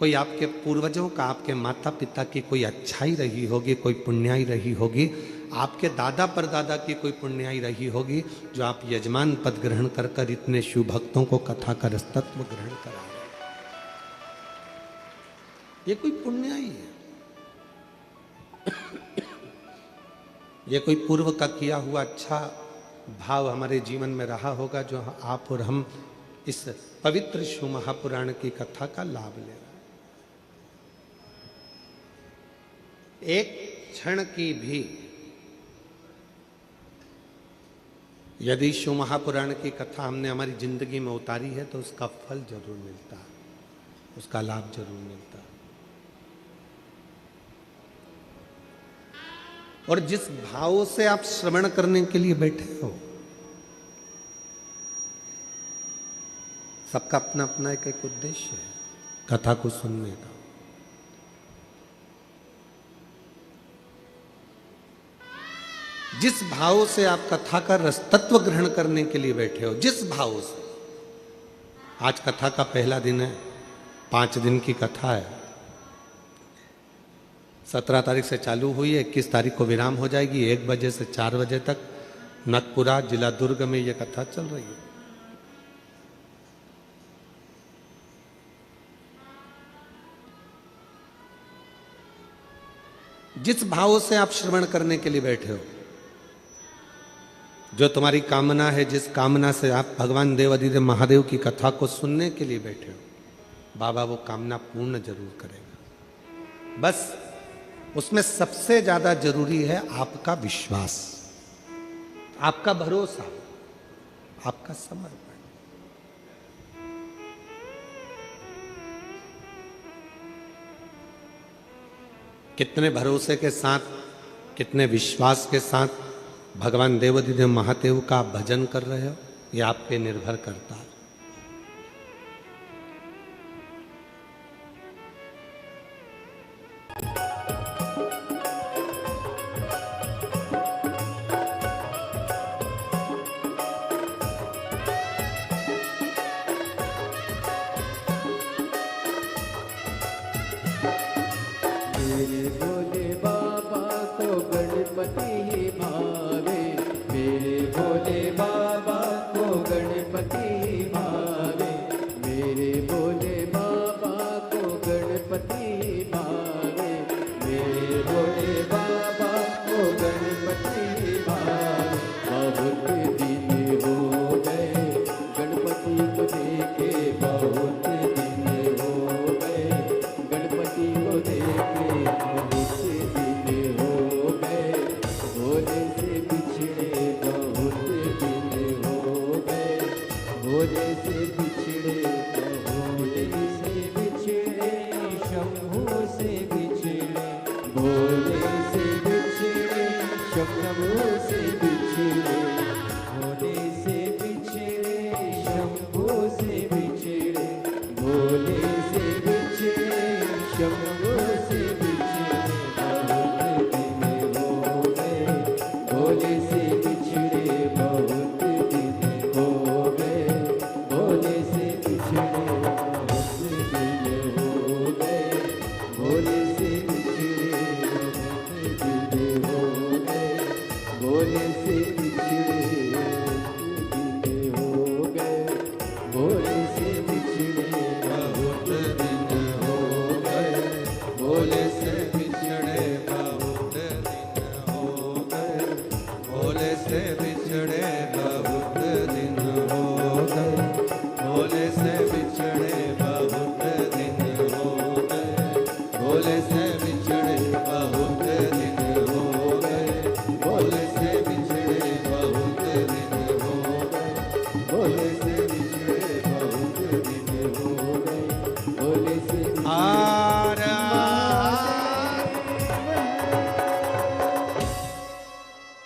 कोई आपके पूर्वजों का, आपके माता पिता की कोई अच्छाई रही होगी, कोई पुण्याई रही होगी, आपके दादा परदादा की कोई पुण्याई रही होगी, जो आप यजमान पद ग्रहण कर कर इतने शिव भक्तों को कथा का रसतत्व ग्रहण करा रहे हैं। ये कोई पुण्याई है, ये कोई पूर्व का किया हुआ अच्छा भाव हमारे जीवन में रहा होगा, जो आप और हम इस पवित्र शिव महापुराण की कथा का लाभ ले रहे हैं। एक क्षण की भी यदि शिव महापुराण की कथा हमने हमारी जिंदगी में उतारी है, तो उसका फल जरूर मिलता है, उसका लाभ जरूर मिलता है। और जिस भाव से आप श्रवण करने के लिए बैठे हो, सबका अपना अपना एक उद्देश्य है कथा को सुनने का। जिस भाव से आप कथा का रसतत्व ग्रहण करने के लिए बैठे हो, जिस भाव से, आज कथा का पहला दिन है, 5 दिन की कथा है, 17 तारीख से चालू हुई है, 21 तारीख को विराम हो जाएगी। 1 बजे से 4 बजे तक नकपुरा जिला दुर्ग में यह कथा चल रही है। जिस भाव से आप श्रवण करने के लिए बैठे हो, जो तुम्हारी कामना है, जिस कामना से आप भगवान देवादिदेव महादेव की कथा को सुनने के लिए बैठे हो, बाबा वो कामना पूर्ण जरूर करेगा। बस उसमें सबसे ज्यादा जरूरी है आपका विश्वास, आपका भरोसा, आपका समर्पण। कितने भरोसे के साथ, कितने विश्वास के साथ भगवान देवादिदेव महादेव का भजन कर रहे हो, ये आप पे निर्भर करता है। मेरे भोले बाबा किसी को देखे बहुत दिन हो गए, भोले से बिछड़े बहुत दिन हो गए, भोले से बिछड़े भोले से बिछड़े शंभू से बिछड़े, भोले से बिछड़े शंभू से बिछड़े, भोले से बिछड़े शंभू से बिछड़े, भोले से बिछड़े शंभू से बिछड़े, बहुत दिन हो गए, भोले से बिछड़े बहुत दिन हो गए, भोले से बिछड़े बहुत दिन हो गए, भोले से बिछड़े बहुत दिन हो गए, भोले से बिछड़े दिन हो गए, भोले से बिछड़े बहुत दिन हो गए, भोले से बिछड़े बहुत दिन हो गए, भोले से बिछड़े बहुत दिन हो गए, भोले से बिछड़े बहुत दिन हो गए, भोले से बिछड़े बहुत दिन हो गए, भोले से बिछड़े बहुत दिन हो गए, भोले से बिछड़े बहुत दिन हो गए, भोले से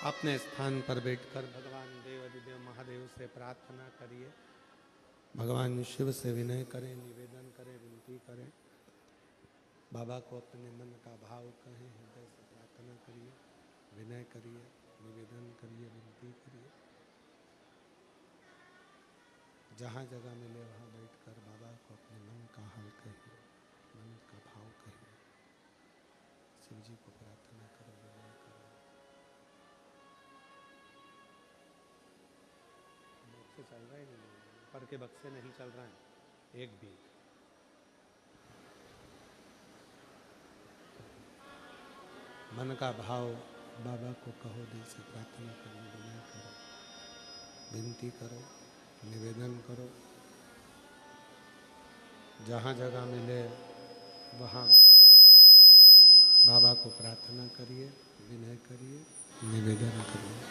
अपने स्थान पर बैठकर भगवान देवाधिदेव महादेव से प्रार्थना करिए। भगवान शिव से विनय करें, निवेदन करें, विनती करें। बाबा को अपने मन का भाव कहें, हृदय से प्रार्थना करिए, विनय करिए, निवेदन करिए, विनती करिए। जहाँ जगह मिले वहाँ बैठकर बाबा को अपने मन का हाल कहिए, मन का भाव कहिए। शिव जी को प्रार्थना करो, विनय करो। बक्से चल रहे हैं नहीं, ऊपर के बक्से नहीं चल रहे हैं एक भी। मन का भाव बाबा को कहो, दिल से प्रार्थना करो, विनय करो, विनती करो, निवेदन करो। जहाँ जगह मिले वहाँ बाबा को प्रार्थना करिए, विनय करिए, निवेदन करिए।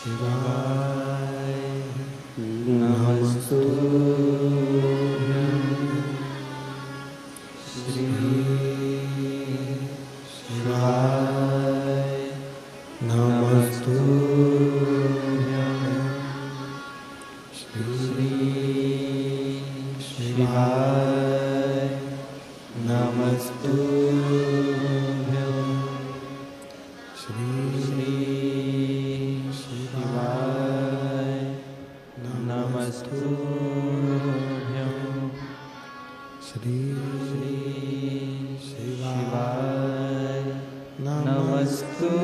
शिवाय नमस्तुभ्यं, श्री शिवाय नमस्तुभ्यं, श्री शिवाय नमस्तुभ्यं, श्री शिवाय नमस्तुभ्यं, श्री शिवाय नमस्तुभ्यं।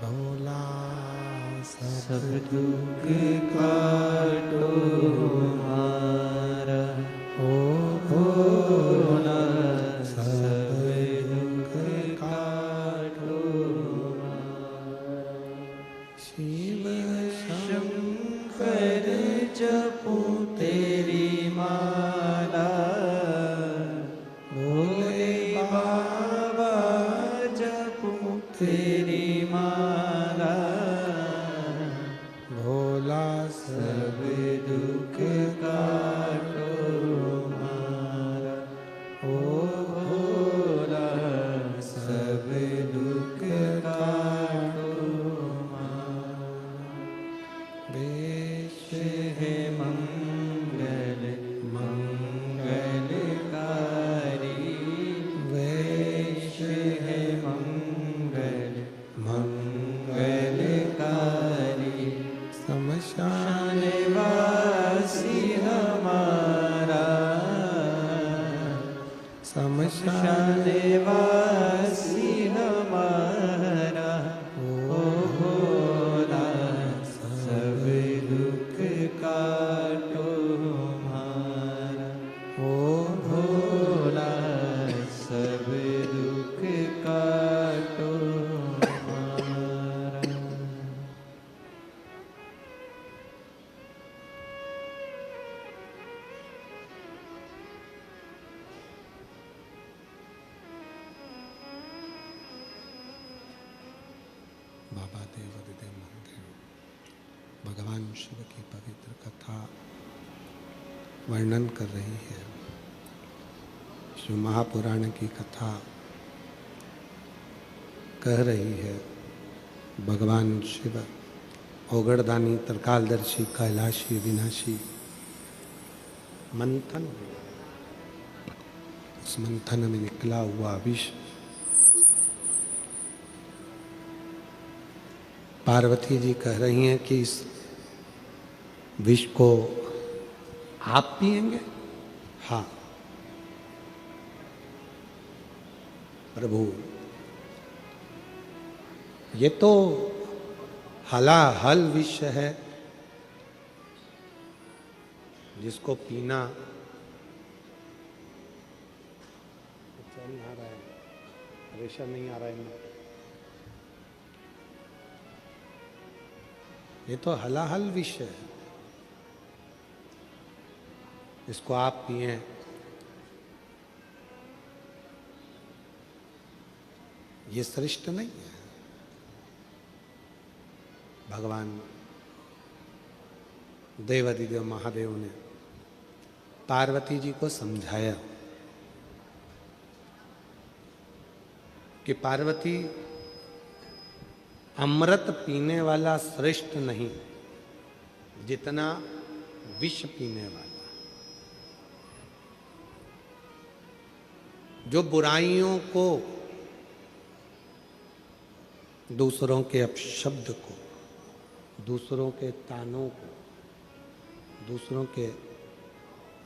भोला सब दुख काटो हमारा, ओ भोला सब दुख काटो हमारा। शिव शंकर जपो तेरी माला, भोले बाबा जपो तेरी माला, भोला सब दुख बाबा देवादिदेव महादेव भगवान शिव की पवित्र कथा वर्णन कर रही है। शिव महापुराण की कथा कह रही है भगवान शिव औगड़दानी, त्रिकालदर्शी, कैलाशी, विनाशी मंथन, उस मंथन में निकला हुआ विष पार्वती जी कह रही हैं कि इस विष को आप पिएंगे? हाँ प्रभु, ये तो हलाहल विष है, जिसको पीना चल नहीं आ रहा है, प्रेशर नहीं आ रहा है, ये तो हलाहल विष है, इसको आप पिए। ये श्रेष्ठ नहीं है। भगवान देवादिदेव महादेव ने पार्वती जी को समझाया कि पार्वती, अमृत पीने वाला श्रेष्ठ नहीं जितना विष पीने वाला। जो बुराइयों को, दूसरों के अपशब्द को, दूसरों के तानों को, दूसरों के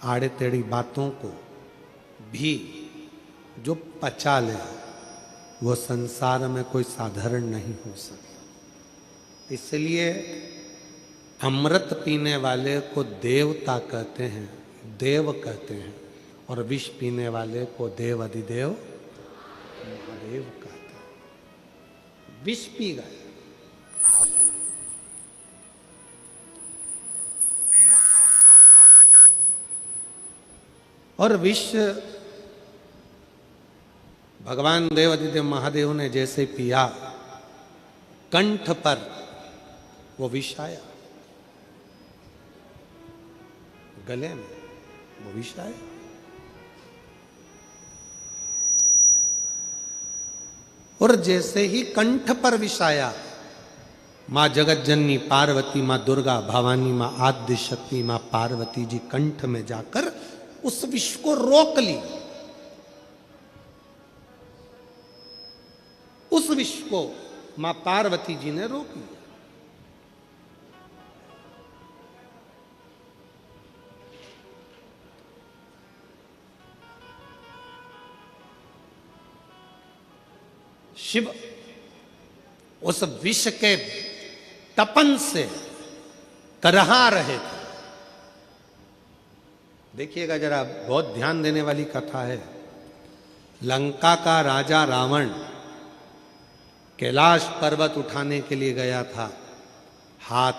आड़े टेढ़ी बातों को भी जो पचा ले, वो संसार में कोई साधारण नहीं हो सकता। इसलिए अमृत पीने वाले को देवता कहते हैं, देव कहते हैं, और विष पीने वाले को देव अधिदेव महादेव कहते हैं। विष पी गए, और विष भगवान देवादिदेव महादेव ने जैसे पिया, कंठ पर वो विष आया, गले में वो विष आया। और जैसे ही कंठ पर विष आया, मां जगत जननी पार्वती, मां दुर्गा भवानी, मां आद्य शक्ति, मां पार्वती जी कंठ में जाकर उस विष को रोक ली। उस विष को मां पार्वती जी ने रोक लिया। शिव उस विष के तपन से करहा रहे थे। देखिएगा जरा, बहुत ध्यान देने वाली कथा है। लंका का राजा रावण कैलाश पर्वत उठाने के लिए गया था। हाथ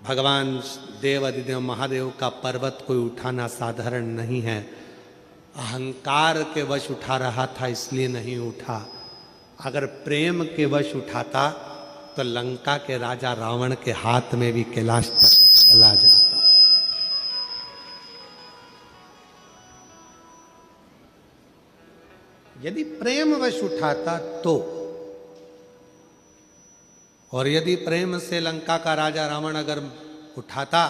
भगवान देव अधिदेव महादेव का पर्वत कोई उठाना साधारण नहीं है। अहंकार के वश उठा रहा था, इसलिए नहीं उठा। अगर प्रेम के वश उठाता तो लंका के राजा रावण के हाथ में भी कैलाश चला जाता। यदि प्रेम वश उठाता तो, और यदि प्रेम से लंका का राजा रावण अगर उठाता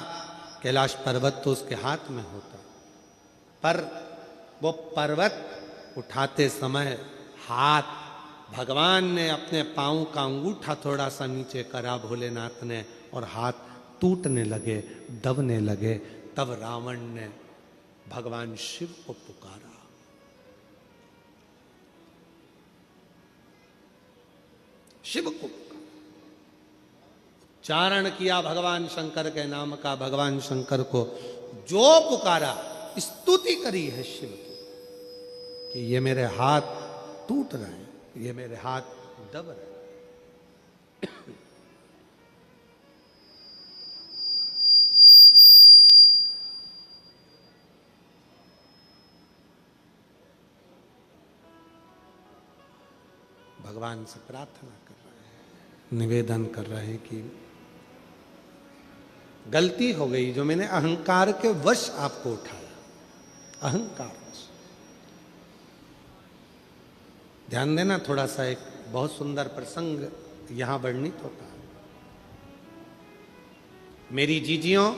कैलाश पर्वत तो उसके हाथ में होता। पर वो पर्वत उठाते समय हाथ भगवान ने अपने पांव का अंगूठा थोड़ा सा नीचे करा भोलेनाथ ने, और हाथ टूटने लगे, दबने लगे। तब रावण ने भगवान शिव को पुकारा। शिव को उच्चारण किया भगवान शंकर के नाम का। भगवान शंकर को जो पुकारा, स्तुति करी है शिव की कि ये मेरे हाथ टूट रहे हैं, ये मेरे हाथ दब रहे हैं। भगवान से प्रार्थना कर रहे हैं। निवेदन कर रहे हैं कि गलती हो गई जो मैंने अहंकार के वश आपको उठाया, अहंकार वश। ध्यान देना थोड़ा सा, एक बहुत सुंदर प्रसंग यहां वर्णित होता है। मेरी जीजियों,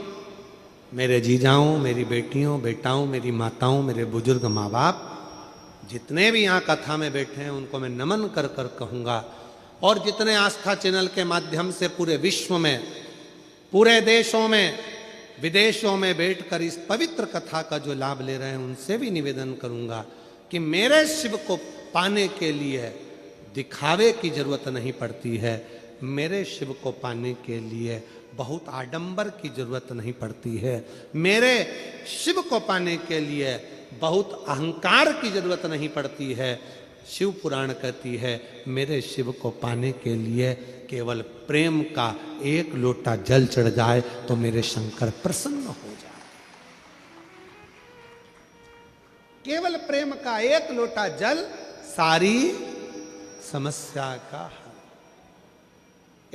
मेरे जीजाओं, मेरी बेटियों, बेटाओं, मेरी माताओं, मेरे बुजुर्ग माँ बाप, जितने भी यहाँ कथा में बैठे हैं उनको मैं नमन कर कर कहूँगा, और जितने आस्था चैनल के माध्यम से पूरे विश्व में, पूरे देशों में, विदेशों में बैठकर इस पवित्र कथा का जो लाभ ले रहे हैं उनसे भी निवेदन करूँगा कि मेरे शिव को पाने के लिए दिखावे की जरूरत नहीं पड़ती है, मेरे शिव को पाने के लिए बहुत आडंबर की जरूरत नहीं पड़ती है, मेरे शिव को पाने के लिए बहुत अहंकार की जरूरत नहीं पड़ती है। शिव पुराण कहती है मेरे शिव को पाने के लिए केवल प्रेम का एक लोटा जल चढ़ जाए तो मेरे शंकर प्रसन्न हो जाए। केवल प्रेम का एक लोटा जल सारी समस्या का हल।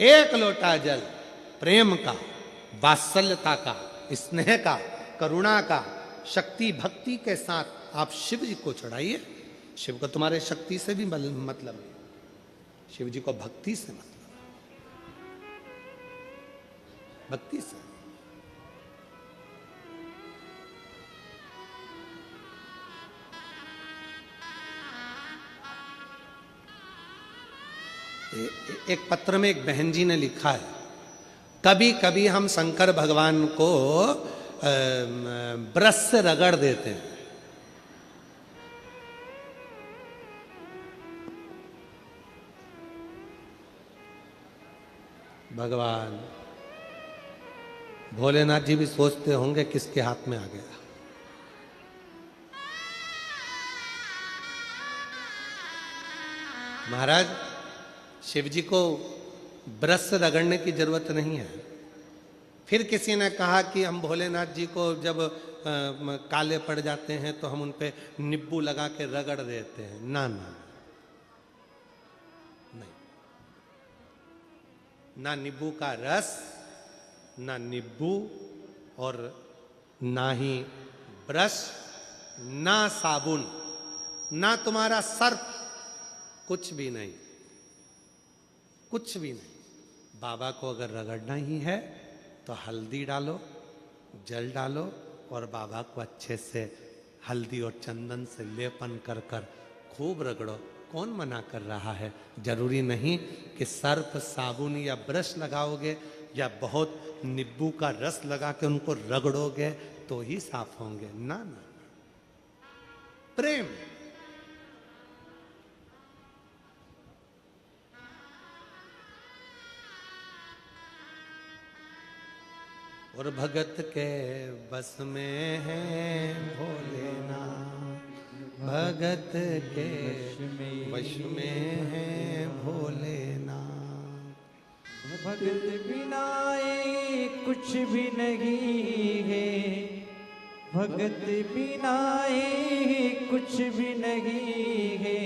एक लोटा जल प्रेम का, वात्सल्यता का, स्नेह का, करुणा का, शक्ति भक्ति के साथ आप शिव जी को चढ़ाइए। शिव को तुम्हारे शक्ति से भी मतलब है, शिव जी को भक्ति से मतलब है, भक्ति से। एक पत्र में एक बहन जी ने लिखा है, कभी कभी हम शंकर भगवान को ब्रश से रगड़ देते हैं। भगवान भोलेनाथ जी भी सोचते होंगे किसके हाथ में आ गया। महाराज शिव जी को ब्रश से रगड़ने की जरूरत नहीं है। फिर किसी ने कहा कि हम भोलेनाथ जी को जब काले पड़ जाते हैं तो हम उन पे नींबू लगा के रगड़ देते हैं। ना ना, नहीं, ना नींबू का रस, ना नींबू, और ना ही ब्रश, ना साबुन, ना तुम्हारा सर्फ, कुछ भी नहीं, कुछ भी नहीं। बाबा को अगर रगड़ना ही है तो हल्दी डालो, जल डालो और बाबा को अच्छे से हल्दी और चंदन से लेपन कर कर खूब रगड़ो। कौन मना कर रहा है? जरूरी नहीं कि सर्फ, साबुन या ब्रश लगाओगे या बहुत नींबू का रस लगा के उनको रगड़ोगे तो ही साफ होंगे। ना ना, प्रेम, और भगत के बस में है भोलेनाथ, भगत के वश में है भोलेनाथ। भगत बिना ये कुछ भी नहीं है, भगत बिना ये कुछ भी नहीं है,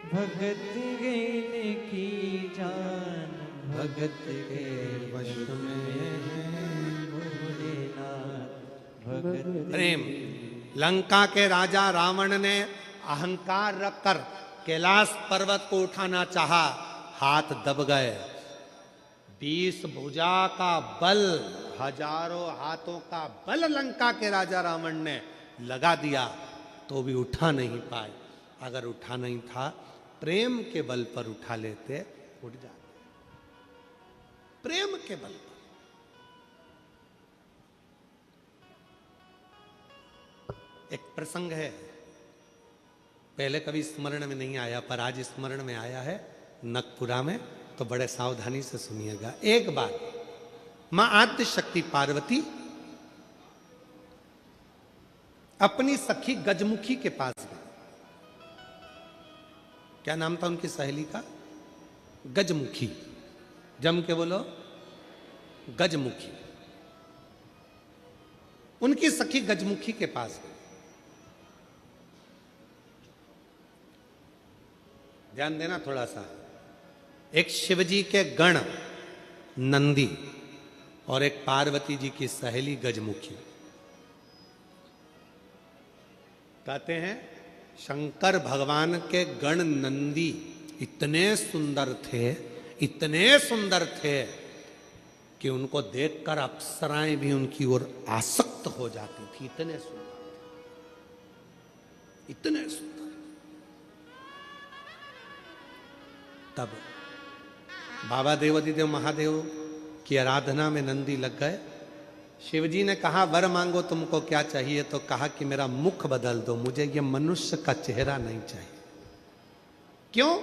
भगत गेने की जान भगत के वश में है भगत। प्रेम। लंका के राजा रावण ने अहंकार रखकर कैलाश पर्वत को उठाना चाहा, हाथ दब गए। 20 भुजा का बल, हजारों हाथों का बल लंका के राजा रावण ने लगा दिया तो भी उठा नहीं पाए। अगर उठा नहीं था, प्रेम के बल पर उठा लेते, उठ जाते। प्रेम के बल पर। एक प्रसंग है, पहले कभी स्मरण में नहीं आया पर आज स्मरण में आया है नखपुरा में, तो बड़े सावधानी से सुनिएगा। एक बार मां आद्य शक्ति पार्वती अपनी सखी गजमुखी के पास गई। क्या नाम था उनकी सहेली का? गजमुखी। जम के बोलो, गजमुखी। उनकी सखी गजमुखी के पास गई। ध्यान देना थोड़ा सा, एक शिवजी के गण नंदी और एक पार्वती जी की सहेली गजमुखी। कहते हैं शंकर भगवान के गण नंदी इतने सुंदर थे, इतने सुंदर थे कि उनको देखकर अप्सराएं भी उनकी ओर आसक्त हो जाती थी। इतने सुंदर, इतने सुंदर। तब बाबा देवादिदेव महादेव की आराधना में नंदी लग गए। शिवजी ने कहा वर मांगो तुमको क्या चाहिए, तो कहा कि मेरा मुख बदल दो, मुझे ये मनुष्य का चेहरा नहीं चाहिए। क्यों?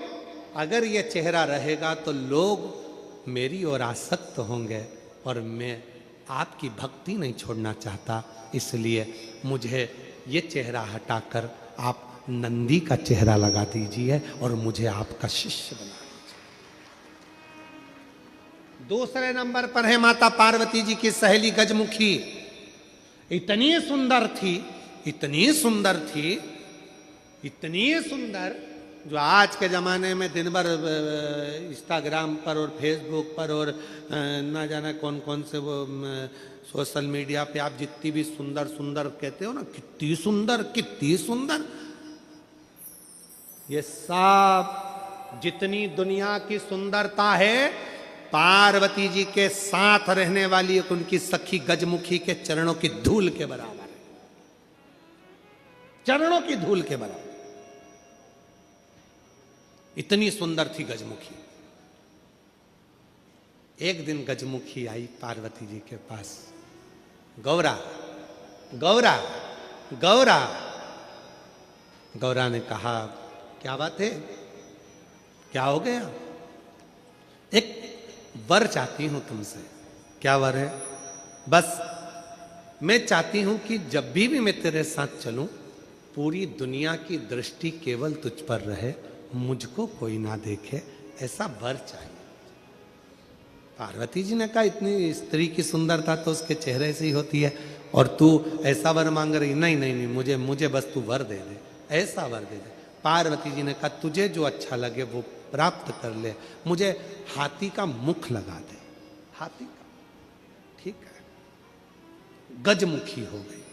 अगर ये चेहरा रहेगा तो लोग मेरी ओर आसक्त होंगे और मैं आपकी भक्ति नहीं छोड़ना चाहता, इसलिए मुझे ये चेहरा हटाकर आप नंदी का चेहरा लगा दीजिए और मुझे आपका शिष्य बना दीजिए। दूसरे नंबर पर है माता पार्वती जी की सहेली गजमुखी। इतनी सुंदर थी, इतनी सुंदर थी, इतनी सुंदर, जो आज के ज़माने में दिन भर इंस्टाग्राम पर और फेसबुक पर और ना जाने कौन कौन से वो सोशल मीडिया पे आप जितनी भी सुंदर सुंदर कहते हो ना, कितनी सुंदर, कितनी सुंदर, ये सब जितनी दुनिया की सुंदरता है पार्वती जी के साथ रहने वाली एक उनकी सखी गजमुखी के चरणों की धूल के बराबर है, चरणों की धूल के बराबर। इतनी सुंदर थी गजमुखी। एक दिन गजमुखी आई पार्वती जी के पास, गौरा गौरा गौरा। गौरा ने कहा क्या बात है, क्या हो गया? एक वर चाहती हूं तुमसे। क्या वर है? बस मैं चाहती हूं कि जब भी मैं तेरे साथ चलूं पूरी दुनिया की दृष्टि केवल तुझ पर रहे, मुझको कोई ना देखे, ऐसा वर चाहिए। पार्वती जी ने कहा इतनी स्त्री की सुंदरता तो उसके चेहरे से ही होती है और तू ऐसा वर मांग रही? नहीं नहीं नहीं, मुझे बस तू वर दे दे, ऐसा वर दे दे। पार्वती जी ने कहा तुझे जो अच्छा लगे वो प्राप्त कर ले, मुझे हाथी का मुख लगा दे, हाथी का। ठीक है, गजमुखी हो गई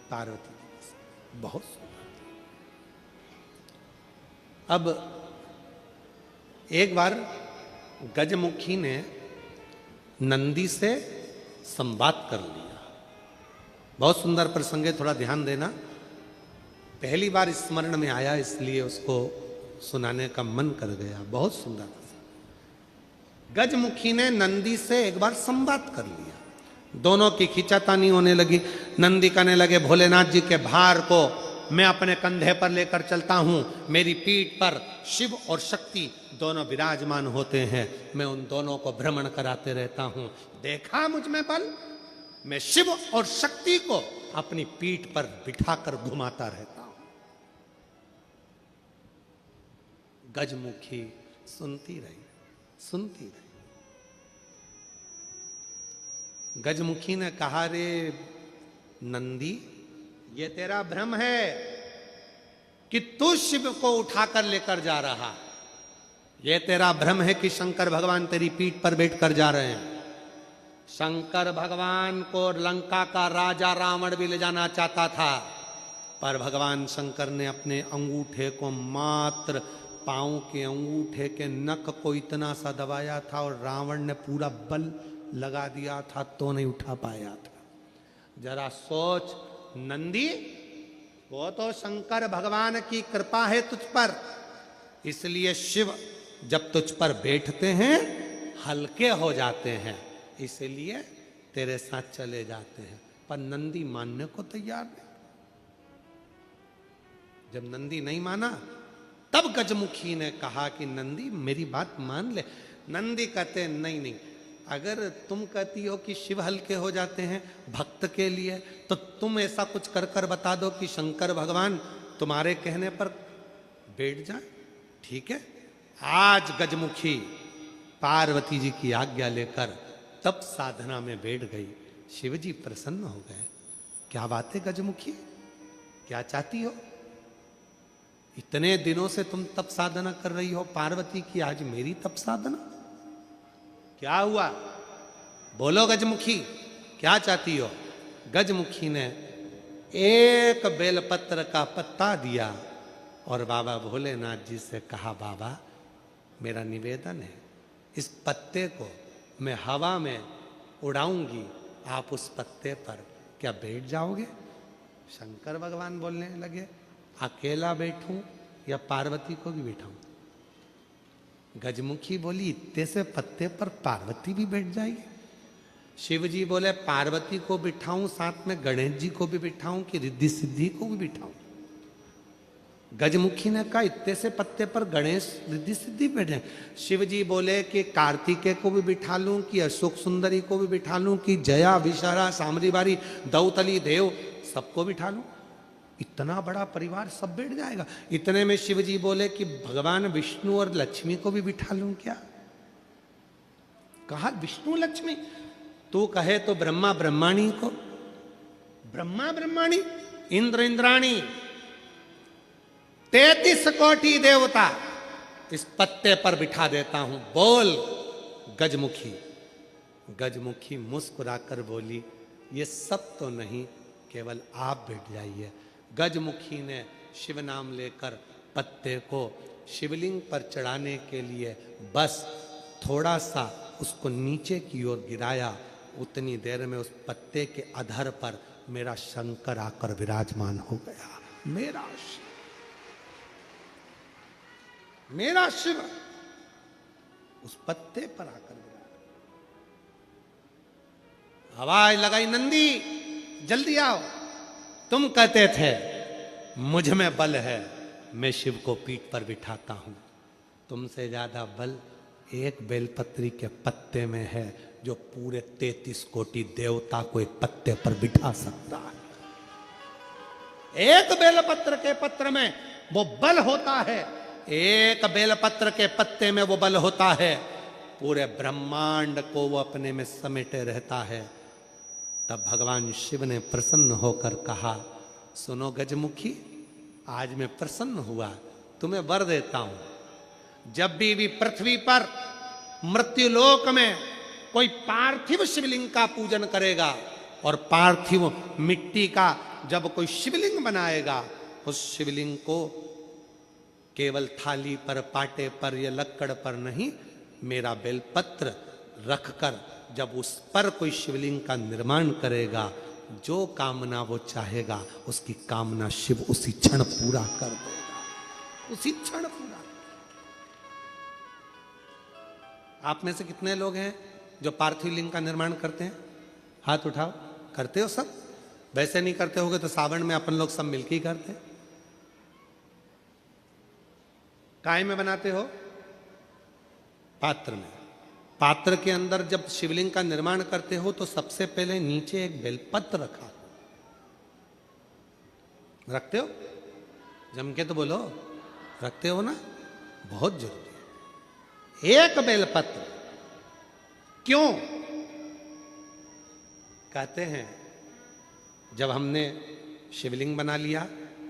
पार्वती जी, बहुत सुंदर। अब एक बार गजमुखी ने नंदी से संवाद कर लिया। बहुत सुंदर प्रसंग है, थोड़ा ध्यान देना। पहली बार स्मरण में आया इसलिए उसको सुनाने का मन कर गया। बहुत सुंदर प्रसंग। गजमुखी ने नंदी से एक बार संवाद कर लिया। दोनों की खींचातानी होने लगी। नंदी कहने लगे भोलेनाथ जी के भार को मैं अपने कंधे पर लेकर चलता हूं, मेरी पीठ पर शिव और शक्ति दोनों विराजमान होते हैं, मैं उन दोनों को भ्रमण कराते रहता हूं। देखा मुझ में बल, मैं शिव और शक्ति को अपनी पीठ पर बिठाकर घुमाता रहता हूं। गजमुखी सुनती रही, सुनती रही। गजमुखी ने कहा रे नंदी, ये तेरा भ्रम है कि तू शिव को उठाकर लेकर जा रहा। ये तेरा भ्रम है कि शंकर भगवान तेरी पीठ पर बैठकर जा रहे हैं। शंकर भगवान को लंका का राजा रावण भी ले जाना चाहता था, पर भगवान शंकर ने अपने अंगूठे को, मात्र पांव के अंगूठे के नख को इतना सा दबाया था और रावण ने पूरा बल लगा दिया था तो नहीं उठा पाया था। जरा सोच नंदी, वो तो शंकर भगवान की कृपा है तुझ पर, इसलिए शिव जब तुझ पर बैठते हैं हल्के हो जाते हैं, इसलिए तेरे साथ चले जाते हैं। पर नंदी मानने को तैयार नहीं। जब नंदी नहीं माना तब गजमुखी ने कहा कि नंदी मेरी बात मान ले। नंदी कहते नहीं नहीं, अगर तुम कहती हो कि शिव हल्के हो जाते हैं भक्त के लिए, तो तुम ऐसा कुछ कर कर बता दो कि शंकर भगवान तुम्हारे कहने पर बैठ जाए। ठीक है, आज गजमुखी पार्वती जी की आज्ञा लेकर तब साधना में बैठ गई। शिवजी प्रसन्न हो गए। क्या बात है गजमुखी, क्या चाहती हो? इतने दिनों से तुम तप साधना कर रही हो पार्वती की, आज मेरी तप साधना? क्या हुआ? बोलो गजमुखी, क्या चाहती हो? गजमुखी ने एक बेलपत्र का पत्ता दिया और बाबा भोलेनाथ जी से कहा, बाबा मेरा निवेदन है, इस पत्ते को मैं हवा में उड़ाऊंगी, आप उस पत्ते पर क्या बैठ जाओगे? शंकर भगवान बोलने लगे, अकेला बैठूं या पार्वती को भी बैठाऊं? गजमुखी बोली, इतने से पत्ते पर पार्वती भी बैठ जाएगी? शिव जी बोले, पार्वती को बिठाऊं, साथ में गणेश जी को भी बिठाऊं कि रिद्धि सिद्धि को भी बिठाऊं? गजमुखी ने कहा, इतने से पत्ते पर गणेश रिद्धि सिद्धि बैठे। शिव जी बोले कि कार्तिकेय को भी बिठा लूं कि अशोक सुंदरी को भी बिठा लूं कि जया विशारा सामरी बारी दौतली देव सबको बिठा लूं? इतना बड़ा परिवार सब बैठ जाएगा? इतने में शिव जी बोले कि भगवान विष्णु और लक्ष्मी को भी बिठा लूं क्या? कहा विष्णु लक्ष्मी, तू कहे तो ब्रह्मा ब्रह्माणी को, ब्रह्मा ब्रह्माणी, इंद्र इंद्राणी, 33 कोटि देवता इस पत्ते पर बिठा देता हूं, बोल गजमुखी। गजमुखी मुस्कुराकर बोली, ये सब तो नहीं, केवल आप बैठ जाइए। गजमुखी ने शिव नाम लेकर पत्ते को शिवलिंग पर चढ़ाने के लिए बस थोड़ा सा उसको नीचे की ओर गिराया। उतनी देर में उस पत्ते के अधर पर मेरा शंकर आकर विराजमान हो गया। मेरा शिव, मेरा शिव उस पत्ते पर आकर विराजमान। आवाज लगाई, नंदी जल्दी आओ। तुम कहते थे मुझ में बल है, मैं शिव को पीठ पर बिठाता हूं। तुमसे ज्यादा बल एक बेलपत्री के पत्ते में है, जो पूरे 33 कोटि देवता को एक पत्ते पर बिठा सकता है। एक बेलपत्र के पत्र में वो बल होता है, एक बेलपत्र के पत्ते में वो बल होता है, पूरे ब्रह्मांड को वो अपने में समेटे रहता है। तब भगवान शिव ने प्रसन्न होकर कहा, सुनो गजमुखी, आज मैं प्रसन्न हुआ, तुम्हें वर देता हूं। जब भी पृथ्वी पर मृत्युलोक में कोई पार्थिव शिवलिंग का पूजन करेगा और पार्थिव मिट्टी का जब कोई शिवलिंग बनाएगा, उस शिवलिंग को केवल थाली पर, पाटे पर या लक्कड़ पर नहीं, मेरा बेलपत्र रखकर जब उस पर कोई शिवलिंग का निर्माण करेगा, जो कामना वो चाहेगा उसकी कामना शिव उसी क्षण पूरा कर देगा, उसी क्षण पूरा। आप में से कितने लोग हैं जो पार्थिव लिंग का निर्माण करते हैं? हाथ उठाओ। करते हो सब? वैसे नहीं करते होगे तो सावन में अपन लोग सब मिलके ही करते हैं। काय में बनाते हो? पात्र में। पात्र के अंदर जब शिवलिंग का निर्माण करते हो तो सबसे पहले नीचे एक बेलपत्र रखा, रखते हो? जम के तो बोलो, रखते हो ना? बहुत जरूरी है एक बेलपत्र। क्यों? कहते हैं जब हमने शिवलिंग बना लिया,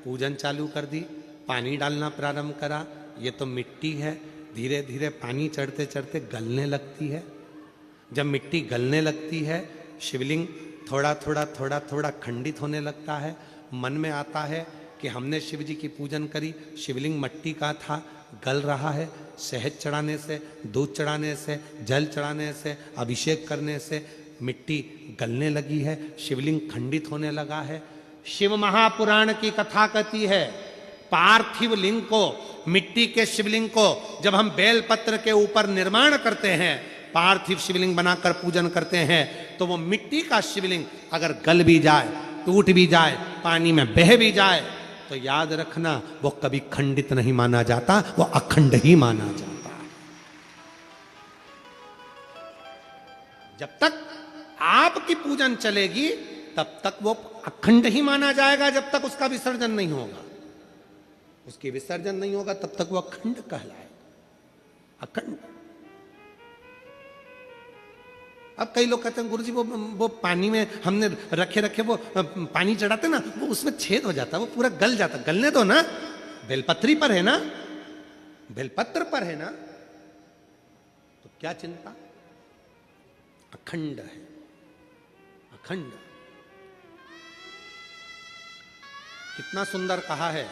पूजन चालू कर दी, पानी डालना प्रारंभ करा, ये तो मिट्टी है, धीरे धीरे पानी चढ़ते चढ़ते गलने लगती है। जब मिट्टी गलने लगती है, शिवलिंग थोड़ा थोड़ा थोड़ा थोड़ा खंडित होने लगता है। मन में आता है कि हमने शिव जी की पूजन करी, शिवलिंग मिट्टी का था, गल रहा है। शहद चढ़ाने से, दूध चढ़ाने से, जल चढ़ाने से, अभिषेक करने से मिट्टी गलने लगी है, शिवलिंग खंडित होने लगा है। शिव महापुराण की कथा कहती है, पार्थिव लिंग को, मिट्टी के शिवलिंग को जब हम बेलपत्र के ऊपर निर्माण करते हैं, पार्थिव शिवलिंग बनाकर पूजन करते हैं, तो वो मिट्टी का शिवलिंग अगर गल भी जाए, टूट भी जाए, पानी में बह भी जाए, तो याद रखना वो कभी खंडित नहीं माना जाता, वो अखंड ही माना जाता है। जब तक आपकी पूजन चलेगी तब तक वो अखंड ही माना जाएगा, जब तक उसका विसर्जन नहीं होगा। उसकी विसर्जन नहीं होगा तब तक वो अखंड कहलाएगा, अखंड। अब कई लोग कहते हैं गुरुजी वो पानी में हमने रखे वो पानी चढ़ाते ना, वो उसमें छेद हो जाता है, वो पूरा गल जाता। गलने दो ना, बेलपत्री पर है ना, बेलपत्र पर है ना, तो क्या चिंता, अखंड है, अखंड। कितना सुंदर कहा है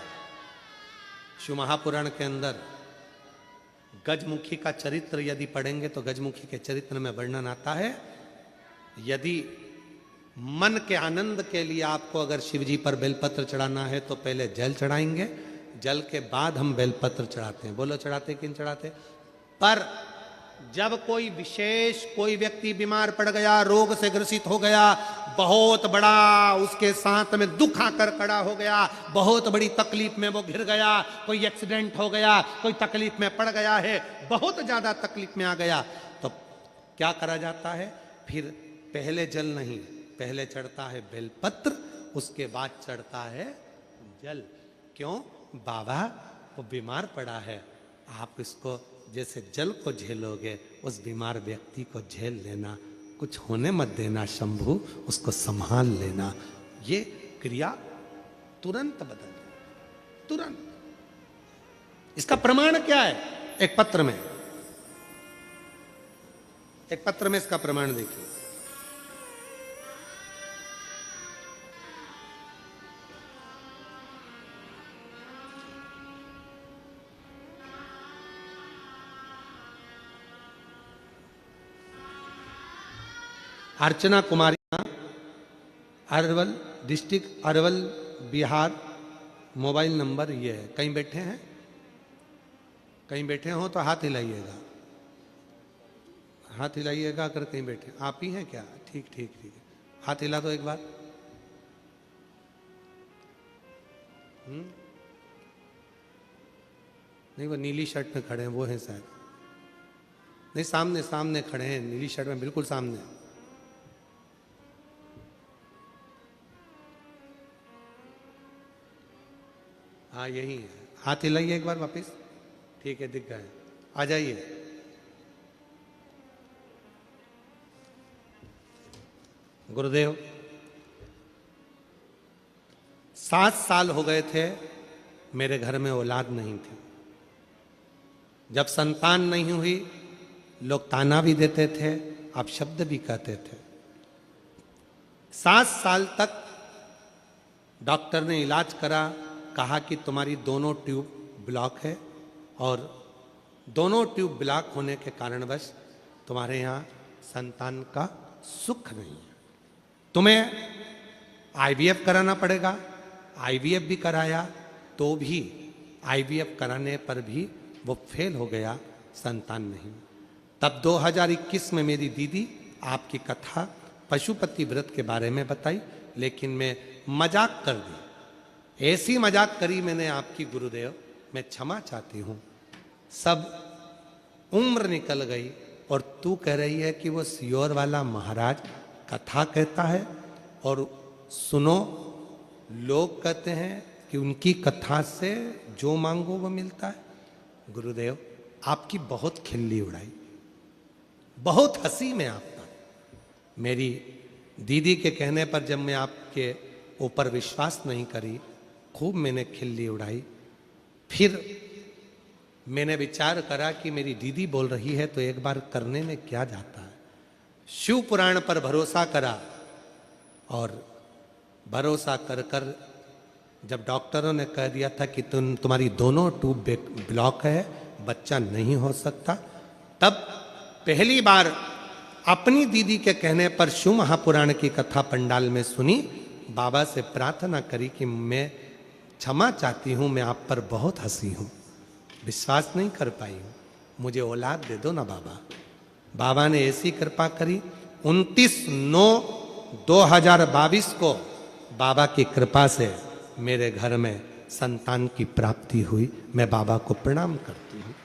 शिव महापुराण के अंदर। गजमुखी का चरित्र यदि पढ़ेंगे तो गजमुखी के चरित्र में वर्णन आता है, यदि मन के आनंद के लिए आपको अगर शिवजी पर बेलपत्र चढ़ाना है तो पहले जल चढ़ाएंगे, जल के बाद हम बेलपत्र चढ़ाते हैं। बोलो चढ़ाते कि नहीं चढ़ाते? पर जब कोई विशेष कोई व्यक्ति बीमार पड़ गया, रोग से ग्रसित हो गया, बहुत बड़ा उसके साथ में दुख आकर खड़ा हो गया, बहुत बड़ी तकलीफ में वो घिर गया, कोई एक्सीडेंट हो गया, कोई तकलीफ में पड़ गया है, बहुत ज्यादा तकलीफ में आ गया, तो क्या करा जाता है? फिर पहले जल नहीं, पहले चढ़ता है बेलपत्र, उसके बाद चढ़ता है जल। क्यों? बाबा वो बीमार पड़ा है, आप इसको जैसे जल को झेलोगे उस बीमार व्यक्ति को झेल लेना, कुछ होने मत देना शंभू, उसको संभाल लेना। ये क्रिया तुरंत बदल, तुरंत। इसका प्रमाण क्या है? एक पत्र में, एक पत्र में इसका प्रमाण देखिए। Archana Kumari, Arwal district, Arwal Bihar, mobile number ये है। कहीं बैठे हैं? कहीं बैठे हो तो हाथ हिलाइएगा, हाथ हिलाइएगा अगर कहीं बैठे। आप ही हैं क्या? ठीक ठीक ठीक है, हाथ हिला दो एक बार। नहीं, वो नीली शर्ट में खड़े हैं, वो हैं शायद। नहीं, सामने सामने खड़े हैं, नीली शर्ट में, बिल्कुल सामने। हाँ यही है, हाथ हिलाइए एक बार वापिस। ठीक है, दिख गए, आ जाइए। गुरुदेव 7 साल हो गए थे, मेरे घर में औलाद नहीं थी। जब संतान नहीं हुई, लोग ताना भी देते थे, आप शब्द भी कहते थे। 7 साल तक डॉक्टर ने इलाज करा, कहा कि तुम्हारी दोनों ट्यूब ब्लॉक है और दोनों ट्यूब ब्लॉक होने के कारणवश तुम्हारे यहाँ संतान का सुख नहीं है, तुम्हें आईवीएफ कराना पड़ेगा। आईवीएफ भी कराया तो भी, आईवीएफ कराने पर भी वो फेल हो गया, संतान नहीं। तब 2021 में मेरी दीदी आपकी कथा पशुपति व्रत के बारे में बताई, लेकिन मैं मजाक कर दी, ऐसी मजाक करी मैंने आपकी गुरुदेव, मैं क्षमा चाहती हूँ। सब उम्र निकल गई और तू कह रही है कि वो सियोर वाला महाराज कथा कहता है, और सुनो, लोग कहते हैं कि उनकी कथा से जो मांगो वो मिलता है। गुरुदेव आपकी बहुत खिल्ली उड़ाई, बहुत हंसी में आप पर। मेरी दीदी के कहने पर जब मैं आपके ऊपर विश्वास नहीं करी, खूब मैंने खिल्ली उड़ाई। फिर मैंने विचार करा कि मेरी दीदी बोल रही है तो एक बार करने में क्या जाता है। शिव पुराण पर भरोसा करा, और भरोसा कर कर जब डॉक्टरों ने कह दिया था कि तुम्हारी दोनों ट्यूब ब्लॉक है, बच्चा नहीं हो सकता, तब पहली बार अपनी दीदी के कहने पर शिव महापुराण की कथा पंडाल में सुनी। बाबा से प्रार्थना करी कि मैं क्षमा चाहती हूँ, मैं आप पर बहुत हंसी हूँ, विश्वास नहीं कर पाई हूँ, मुझे औलाद दे दो ना बाबा। बाबा ने ऐसी कृपा करी, 29/9/2022 को बाबा की कृपा से मेरे घर में संतान की प्राप्ति हुई। मैं बाबा को प्रणाम करती हूँ।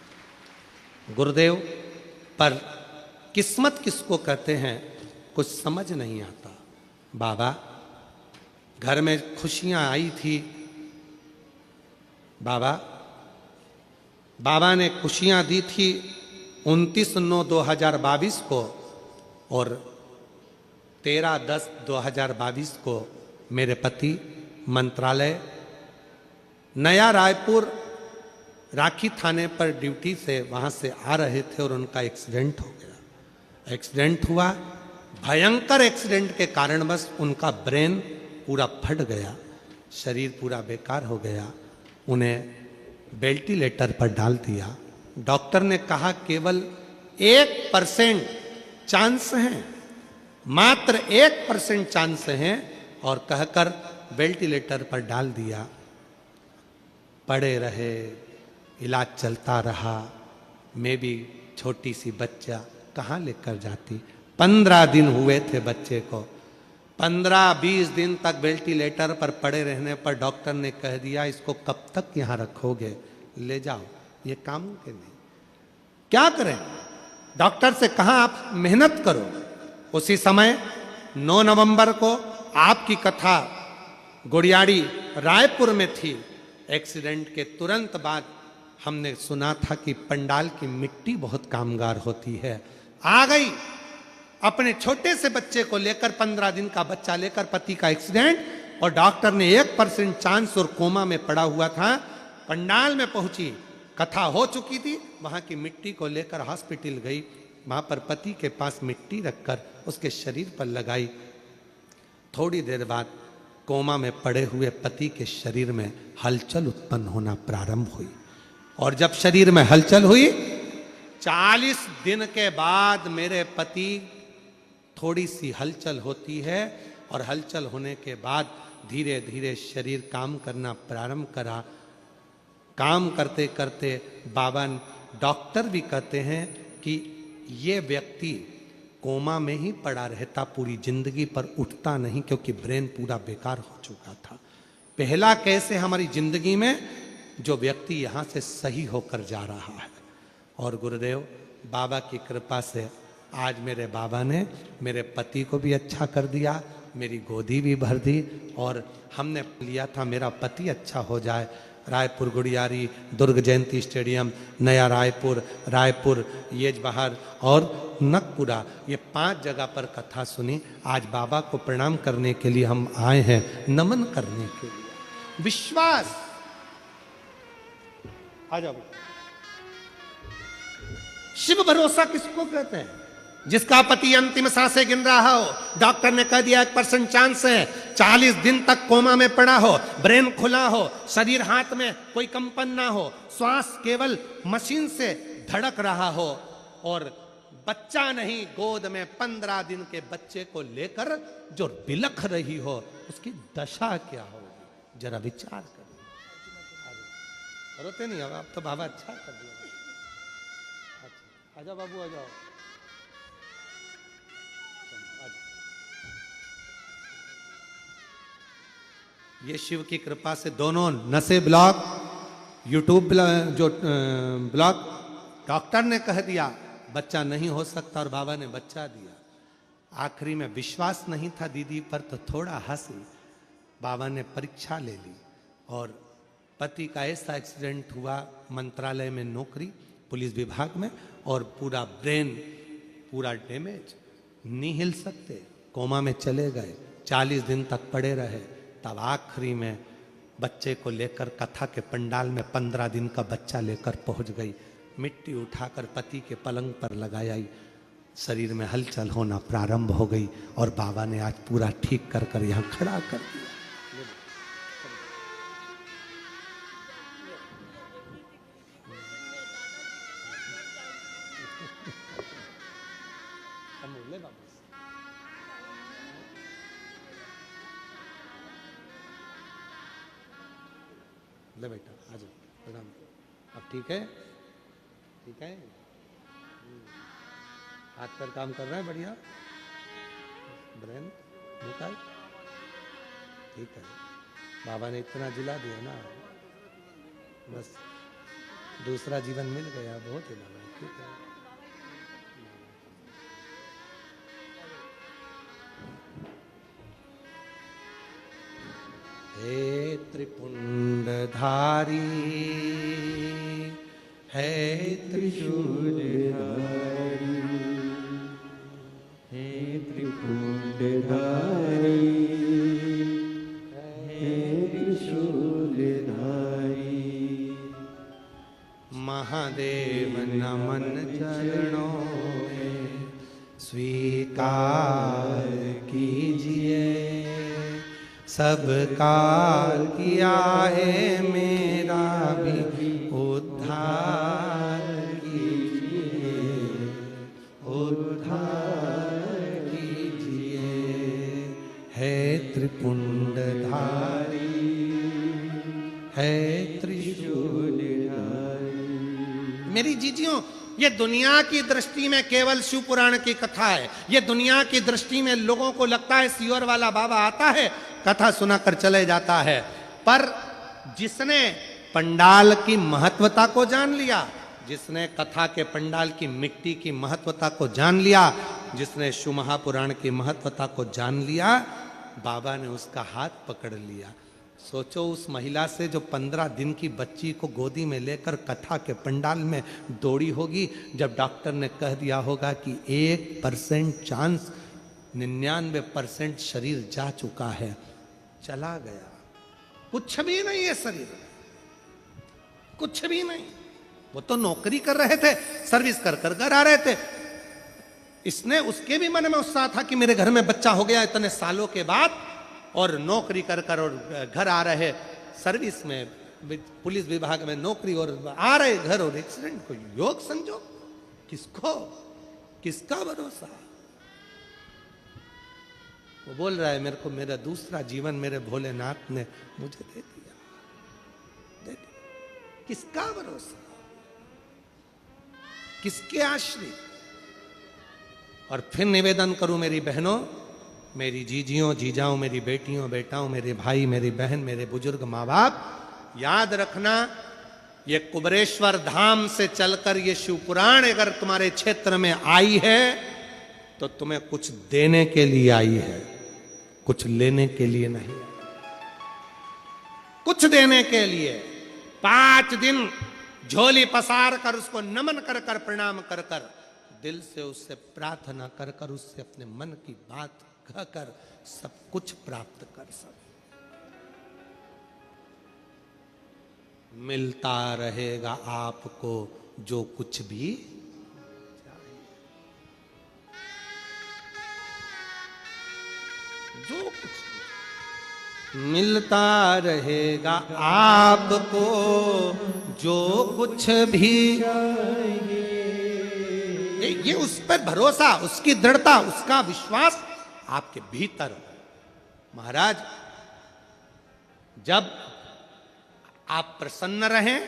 गुरुदेव, पर किस्मत किसको कहते हैं कुछ समझ नहीं आता। बाबा घर में खुशियाँ आई थी, बाबा ने खुशियाँ दी थी 29/9/2022 को, और 13/10/2022 को मेरे पति मंत्रालय नया रायपुर राखी थाने पर ड्यूटी से वहाँ से आ रहे थे और उनका एक्सीडेंट हो गया। एक्सीडेंट हुआ, भयंकर एक्सीडेंट के कारणवश उनका ब्रेन पूरा फट गया, शरीर पूरा बेकार हो गया। उन्हें वेंटिलेटर पर डाल दिया। डॉक्टर ने कहा केवल 1% चांस हैं, मात्र 1% चांस हैं, और कहकर वेंटिलेटर पर डाल दिया। पड़े रहे, इलाज चलता रहा। मैं भी छोटी सी बच्चा कहाँ लेकर जाती। 15 दिन हुए थे बच्चे को। 15-20 दिन तक वेंटिलेटर पर पड़े रहने पर डॉक्टर ने कह दिया इसको कब तक यहाँ रखोगे, ले जाओ, ये काम के नहीं। क्या करें? डॉक्टर से कहा आप मेहनत करो। उसी समय 9 नवंबर को आपकी कथा गुड़ियाड़ी रायपुर में थी। एक्सीडेंट के तुरंत बाद हमने सुना था कि पंडाल की मिट्टी बहुत कामगार होती है। आ गई अपने छोटे से बच्चे को लेकर, 15 दिन का बच्चा लेकर, पति का एक्सीडेंट, और डॉक्टर ने 1% चांस और कोमा में पड़ा हुआ था। पंडाल में पहुंची, कथा हो चुकी थी, वहां की मिट्टी को लेकर हॉस्पिटल गई। वहां पर पति के पास मिट्टी रखकर उसके शरीर पर लगाई। थोड़ी देर बाद कोमा में पड़े हुए पति के शरीर में हलचल उत्पन्न होना प्रारंभ हुई, और जब शरीर में हलचल हुई, 40 दिन के बाद मेरे पति, थोड़ी सी हलचल होती है, और हलचल होने के बाद धीरे धीरे शरीर काम करना प्रारंभ करा। काम करते करते बाबा, डॉक्टर भी कहते हैं कि ये व्यक्ति कोमा में ही पड़ा रहता पूरी जिंदगी, पर उठता नहीं, क्योंकि ब्रेन पूरा बेकार हो चुका था। पहला कैसे हमारी जिंदगी में जो व्यक्ति यहाँ से सही होकर जा रहा है। और गुरुदेव बाबा की कृपा से आज मेरे बाबा ने मेरे पति को भी अच्छा कर दिया, मेरी गोदी भी भर दी, और हमने लिया था मेरा पति अच्छा हो जाए। रायपुर गुड़ियारी, दुर्ग जयंती स्टेडियम, नया रायपुर, रायपुर, येजबहार और नकपुरा, ये 5 जगह पर कथा सुनी। आज बाबा को प्रणाम करने के लिए हम आए हैं, नमन करने के लिए। विश्वास, आ जाओ। शिव भरोसा किसको कहते हैं? जिसका पति अंतिम सांसें गिन रहा हो, डॉक्टर ने कह दिया 1% चांस है, 40 दिन तक कोमा में पड़ा हो, ब्रेन खुला हो, शरीर हाथ में कोई कंपन ना हो, श्वास केवल मशीन से धड़क रहा हो, और बच्चा नहीं, गोद में 15 दिन के बच्चे को लेकर जो बिलख रही हो, उसकी दशा क्या होगी, जरा विचार करिए। रोते नहीं हो आप तो, बाबा अच्छा कर दिया। अच्छा, आजा बाबू, आ जाओ। ये शिव की कृपा से दोनों नशे ब्लॉक, यूट्यूब जो ब्लॉक, डॉक्टर ने कह दिया बच्चा नहीं हो सकता, और बाबा ने बच्चा दिया। आखिरी में विश्वास नहीं था दीदी पर, तो थोड़ा हंसी। बाबा ने परीक्षा ले ली, और पति का ऐसा एक्सीडेंट हुआ, मंत्रालय में नौकरी, पुलिस विभाग में, और पूरा ब्रेन पूरा डैमेज, नहीं हिल सकते, कोमा में चले गए, 40 दिन तक पड़े रहे। तब आखिरी में बच्चे को लेकर कथा के पंडाल में 15 दिन का बच्चा लेकर पहुंच गई। मिट्टी उठाकर पति के पलंग पर लगाई, शरीर में हलचल होना प्रारंभ हो गई, और बाबा ने आज पूरा ठीक कर कर यहाँ खड़ा कर दिया। ले बेटा, आ जाओ, प्रणाम। अब ठीक है? ठीक है? हाथ पर काम कर रहा है बढ़िया, ब्रेन निकाल, ठीक है। बाबा ने इतना जिला दिया ना, बस दूसरा जीवन मिल गया, बहुत ही बाबा, ठीक है। हे त्रिपुंडधारी, है त्रिशूलधारी, हे त्रिपुंडधारी, हे त्रिशूलधारी, पवन चरणों में स्वीकार कीजिए। सब काल किया है मेरा भी उद्धार कीजिए, उद्धार कीजिए। है त्रिपुंडधारी, है त्रिशूलधारी। मेरी जीजियों, ये दुनिया की दृष्टि में केवल शिव पुराण की कथा है। ये दुनिया की दृष्टि में लोगों को लगता है सीहोर वाला बाबा आता है, कथा सुनाकर चले जाता है। पर जिसने पंडाल की महत्वता को जान लिया, जिसने कथा के पंडाल की मिट्टी की महत्वता को जान लिया, जिसने शिव महापुराण की महत्वता को जान लिया, बाबा ने उसका हाथ पकड़ लिया। सोचो उस महिला से जो 15 दिन की बच्ची को गोदी में लेकर कथा के पंडाल में दौड़ी होगी, जब डॉक्टर ने कह दिया होगा कि 1% चांस, 99% शरीर जा चुका है, चला गया, कुछ भी नहीं है शरीर, कुछ भी नहीं। वो तो नौकरी कर रहे थे, सर्विस कर कर घर आ रहे थे। इसने, उसके भी मन में उत्साह था कि मेरे घर में बच्चा हो गया इतने सालों के बाद, और नौकरी कर कर और घर आ रहे, सर्विस में, पुलिस विभाग में नौकरी, और आ रहे घर, और एक्सीडेंट को योग समझो। किसको, किसका भरोसा। वो बोल रहा है मेरे को मेरा दूसरा जीवन मेरे भोलेनाथ ने मुझे दे दिया, दे दिया। किसका भरोसा, किसके आश्रित। और फिर निवेदन करूं मेरी बहनों, मेरी जीजियों, जीजाओं, मेरी बेटियों, बेटाओं, मेरे भाई, मेरी बहन, मेरे बुजुर्ग माँ बाप, याद रखना, ये कुबरेश्वर धाम से चलकर ये शिव पुराण अगर तुम्हारे क्षेत्र में आई है तो तुम्हें कुछ देने के लिए आई है, कुछ लेने के लिए नहीं। कुछ देने के लिए 5 दिन झोली पसार कर उसको नमन कर कर, प्रणाम कर कर, दिल से उससे प्रार्थना कर कर, उससे अपने मन की बात कहकर सब कुछ प्राप्त कर सके। मिलता रहेगा आपको जो कुछ भी चाहिए, जो कुछ मिलता रहेगा आपको जो कुछ भी चाहिए। ये उस पर भरोसा, उसकी दृढ़ता, उसका विश्वास आपके भीतर हो। महाराज, जब आप प्रसन्न रहें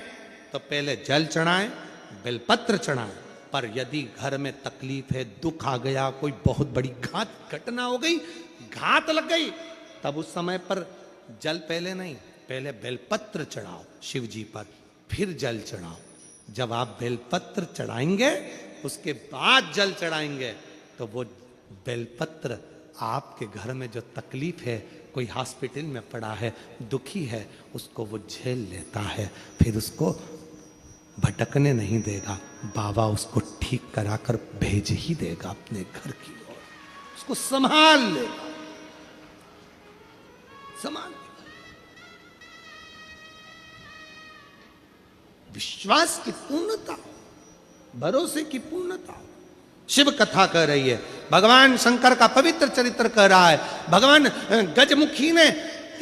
तो पहले जल चढ़ाएं, बेलपत्र चढ़ाएं। पर यदि घर में तकलीफ है, दुख आ गया, कोई बहुत बड़ी घटना हो गई, घात लग गई, तब उस समय पर जल पहले नहीं, पहले बेलपत्र चढ़ाओ शिव जी पर, फिर जल चढ़ाओ। जब आप बेलपत्र चढ़ाएंगे उसके बाद जल चढ़ाएंगे तो वो बेलपत्र आपके घर में जो तकलीफ है, कोई हॉस्पिटल में पड़ा है, दुखी है, उसको वो झेल लेता है, फिर उसको भटकने नहीं देगा। बाबा उसको ठीक कराकर भेज ही देगा अपने घर की ओर, उसको संभाल लेगा, संभाल लेगा। विश्वास की पूर्णता, भरोसे की पूर्णता शिव कथा कह रही है। भगवान शंकर का पवित्र चरित्र कह रहा है। भगवान गजमुखी ने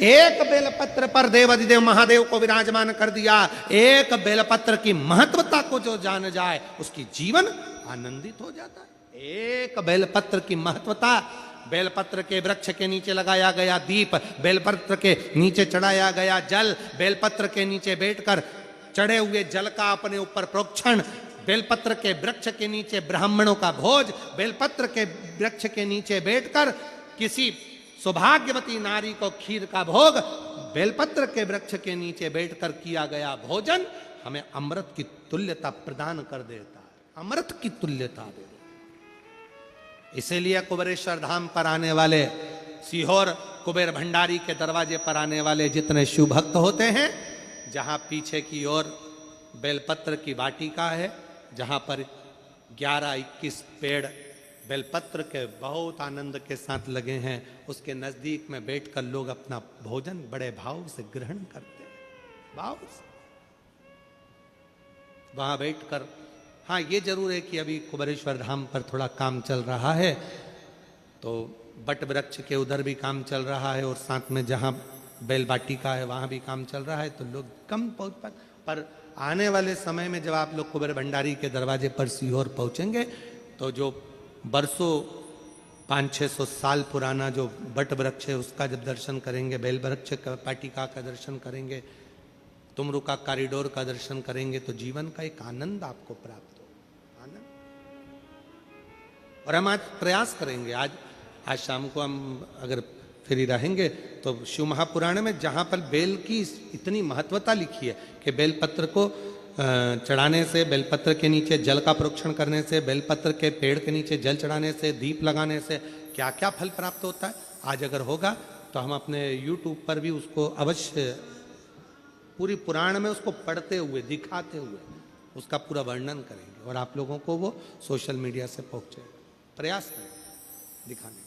एक बेलपत्र पर देवाधिदेव महादेव को विराजमान कर दिया। एक बेलपत्र की महत्वता को जो जान जाए उसकी जीवन आनंदित हो जाता है। एक बेलपत्र की महत्वता, बेलपत्र के वृक्ष के नीचे लगाया गया दीप, बेलपत्र के नीचे चढ़ाया गया जल, बेलपत्र के नीचे बैठकर चढ़े हुए जल का अपने ऊपर प्रोक्षण, बेलपत्र के वृक्ष के नीचे ब्राह्मणों का भोज, बेलपत्र के वृक्ष के नीचे बैठकर किसी सौभाग्यवती नारी को खीर का भोग, बेलपत्र के वृक्ष के नीचे बैठकर किया गया भोजन हमें अमृत की तुल्यता प्रदान कर देता है, अमृत की तुल्यता दे। इसीलिए कुबेरेश्वर धाम पर आने वाले, सीहोर कुबेर भंडारी के दरवाजे पर आने वाले जितने शिव भक्त होते हैं, जहां पीछे की ओर बेलपत्र की वाटिका है, जहां पर 11-21 पेड़ बेलपत्र के बहुत आनंद के साथ लगे हैं, उसके नजदीक में बैठकर लोग अपना भोजन बड़े भाव से ग्रहण करते हैं, भाव से। वहां बैठकर हाँ, ये जरूर है कि अभी कुबेरेश्वर धाम पर थोड़ा काम चल रहा है, तो बट वृक्ष के उधर भी काम चल रहा है और साथ में जहाँ बैल बाटिका है वहाँ भी काम चल रहा है, तो लोग कम पहुँच पाते। पर आने वाले समय में जब आप लोग कुबेर भंडारी के दरवाजे पर सीहोर पहुँचेंगे तो जो बरसों 500-600 साल पुराना जो बट वृक्ष है उसका जब दर्शन करेंगे, बैल वृक्ष का पाटिका का दर्शन करेंगे, तुमरू का कॉरिडोर का दर्शन करेंगे, तो जीवन का एक आनंद आपको प्राप्त हो। आनंद। और हम आज प्रयास करेंगे, आज शाम को हम अगर फ्री रहेंगे तो शिव महापुराण में जहाँ पर बेल की इतनी महत्वता लिखी है कि बेलपत्र को चढ़ाने से, बेलपत्र के नीचे जल का प्रोक्षण करने से, बेलपत्र के पेड़ के नीचे जल चढ़ाने से, दीप लगाने से क्या क्या फल प्राप्त होता है, आज अगर होगा तो हम अपने YouTube पर भी उसको अवश्य पूरी पुराण में उसको पढ़ते हुए, दिखाते हुए उसका पूरा वर्णन करेंगे और आप लोगों को वो सोशल मीडिया से पहुंचेगा। प्रयास करें दिखाने का।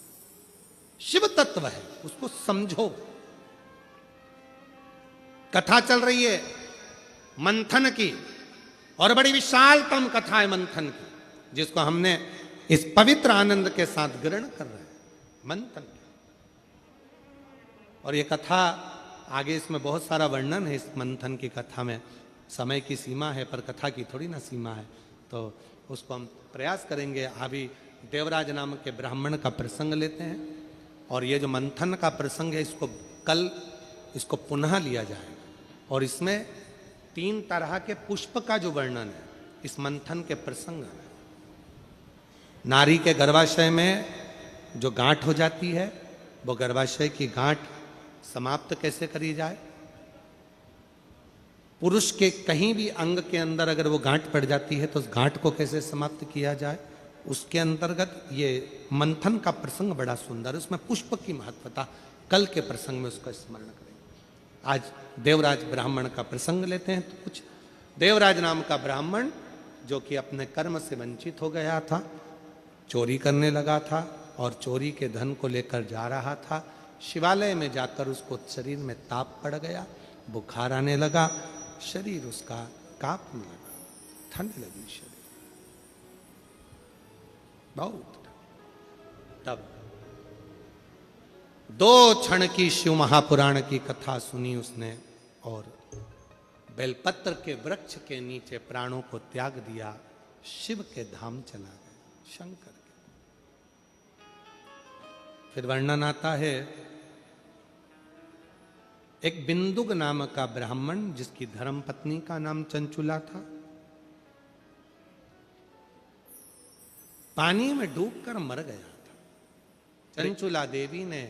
शिव तत्व है, उसको समझो। कथा चल रही है मंथन की, और बड़ी विशालतम कथा है मंथन की, जिसको हमने इस पवित्र आनंद के साथ ग्रहण कर रहे हैं। मंथन की, और ये कथा आगे इसमें बहुत सारा वर्णन है इस मंथन की कथा में। समय की सीमा है पर कथा की थोड़ी ना सीमा है, तो उसको हम प्रयास करेंगे। अभी देवराज नाम के ब्राह्मण का प्रसंग लेते हैं, और ये जो मंथन का प्रसंग है इसको कल इसको पुनः लिया जाएगा, और इसमें 3 तरह के पुष्प का जो वर्णन है इस मंथन के प्रसंग में। नारी के गर्भाशय में जो गांठ हो जाती है, वो गर्भाशय की गांठ समाप्त कैसे करी जाए। पुरुष के कहीं भी अंग के अंदर अगर वो गांठ पड़ जाती है तो उस गांठ को कैसे समाप्त किया जाए, उसके अंतर्गत ये मंथन का प्रसंग बड़ा सुंदर है। उसमें पुष्प की महत्वता कल के प्रसंग में उसका स्मरण करेंगे। आज देवराज ब्राह्मण का प्रसंग लेते हैं। तो कुछ देवराज नाम का ब्राह्मण जो कि अपने कर्म से वंचित हो गया था, चोरी करने लगा था और चोरी के धन को लेकर जा रहा था। शिवालय में जाकर उसको शरीर में ताप पड़ गया, बुखार आने लगा, शरीर उसका कांपने लगा, ठंड लगी शरीर बहुत। तब 2 क्षण की शिव महापुराण की कथा सुनी उसने और बेलपत्र के वृक्ष के नीचे प्राणों को त्याग दिया, शिव के धाम चला गया, शंकर के। फिर वर्णन आता है एक बिंदुक नाम का ब्राह्मण जिसकी धर्म पत्नी का नाम चंचुला था, पानी में डूबकर मर गया था। चंचुला देवी ने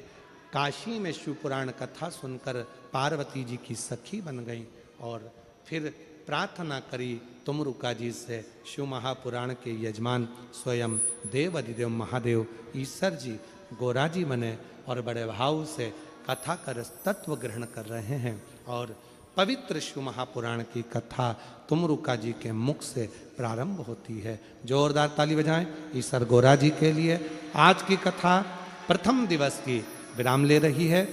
काशी में शिवपुराण कथा सुनकर पार्वती जी की सखी बन गई और फिर प्रार्थना करी तुमरुका जी से। शिव महापुराण के यजमान स्वयं देव अधिदेव महादेव ईश्वर जी गोरा जी बने और बड़े भाव से कथा कर तत्व ग्रहण कर रहे हैं। और पवित्र शिव महापुराण की कथा तुमरुका जी के मुख से प्रारंभ होती है। जोरदार ताली बजाएं ईश्वर गोरा जी के लिए। आज की कथा प्रथम दिवस की विराम ले रही है।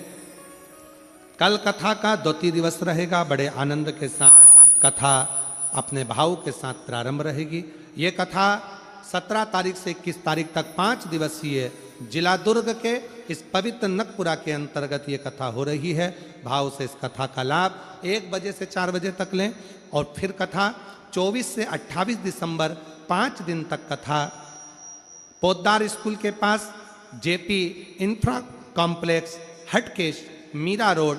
कल कथा का 2 दिवस रहेगा। बड़े आनंद के साथ कथा अपने भाव के साथ प्रारंभ रहेगी। ये कथा 17 तारीख से 21 तारीख तक 5 दिवसीय जिला दुर्ग के इस पवित्र नकपुरा के अंतर्गत ये कथा हो रही है। भाव से इस कथा का लाभ 1 बजे से 4 बजे तक लें। और फिर कथा 24 से 28 दिसंबर 5 दिन तक कथा पोद्दार स्कूल के पास JP infra complex Hatkesh Mira road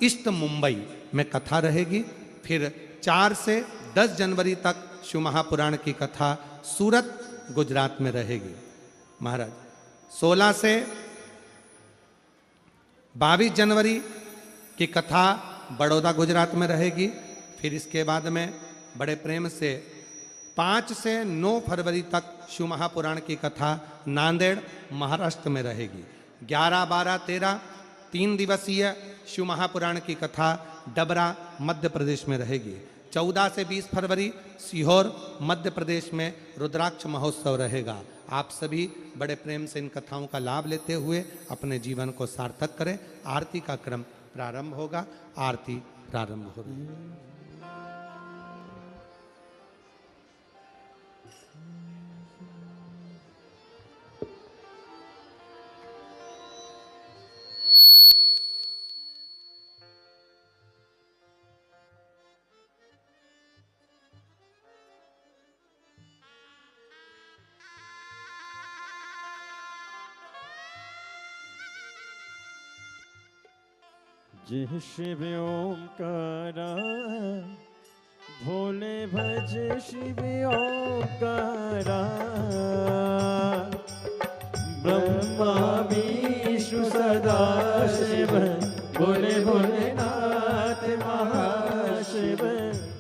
east Mumbai में कथा रहेगी। फिर 4 से 10 जनवरी तक शिव महापुराण की कथा सूरत गुजरात में रहेगी। महाराज 16 से 22 जनवरी की कथा बड़ौदा गुजरात में रहेगी। फिर इसके बाद में बड़े प्रेम से 5 से 9 फरवरी तक शिव महापुराण की कथा नांदेड़ महाराष्ट्र में रहेगी। 11, 12, 13 3 दिवसीय शिव महापुराण की कथा डबरा मध्य प्रदेश में रहेगी। 14 से 20 फरवरी सीहोर मध्य प्रदेश में रुद्राक्ष महोत्सव रहेगा। आप सभी बड़े प्रेम से इन कथाओं का लाभ लेते हुए अपने जीवन को सार्थक करें। आरती का क्रम प्रारंभ होगा। आरती प्रारंभ होगी। जय शिव ओंकारा भोले भज शिव ओंकारा ब्रह्मा विष्णु सदा शिव भोले भोलेनाथ महाशिव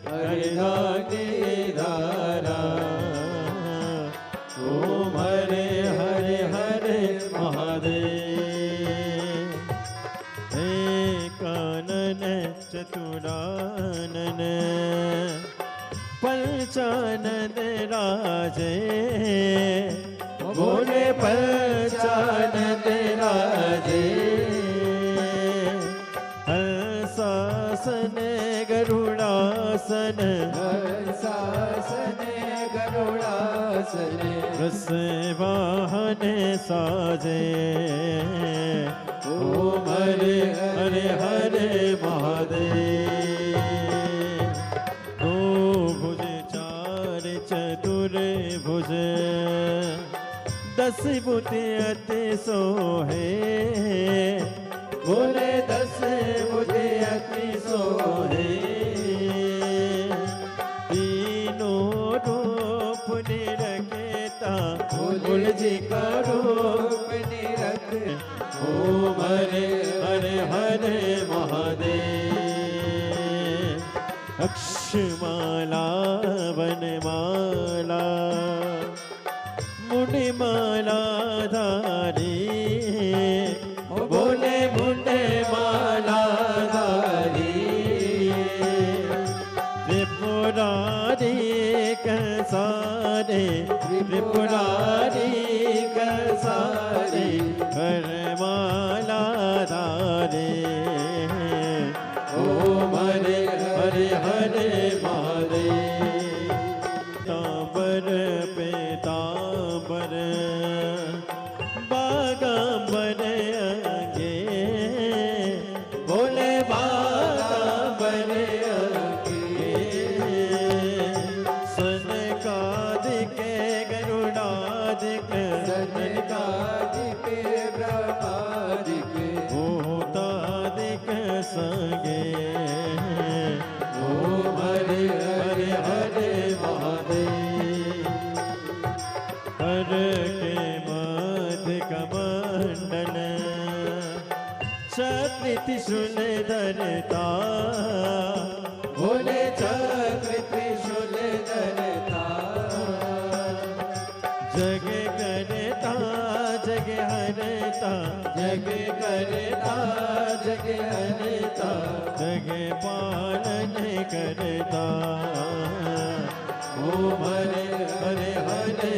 हरिदागे धारा ओम हरे हरे हरे महादेव हे कानन चतुरानन पंचानन राजे भोले पंचानन राजे हंसासन गरुड़ासन हंसासन गरुड़ासन वृषवाहन साजे ओम हरे हरे हरे महादेव दो भुज चार चतुर भुज दस बुत अति सोहे बोले 10 बुद्धि अति सोहे तीनों रूप निरखेता बोल जी का रूप निरख ओम हरे हरे हरे महादेव अक्षमाला वनमाला मुनिमाला धारी बोले मुंडे माला धारी त्रिपुरारी कसारे त्रिपुरारी कसारे हरमाला धारे ओम हरे हरे हरे महादेव तांबर पेतांबर बागांबर अंगे बोले बागांबर अंगे सनकादिक गरुड़ादिक सनकादिक ब्रह्मादिक भूतादिक संगे ओम हरे हरे हरे महादेव हर के मध्य कमंडल चक्र त्रिशूल धरता बोले चक्र त्रिशूल धरता जग करता जग हरता जग करता जग हरता जग पालन करता ओम हरे हरे हरे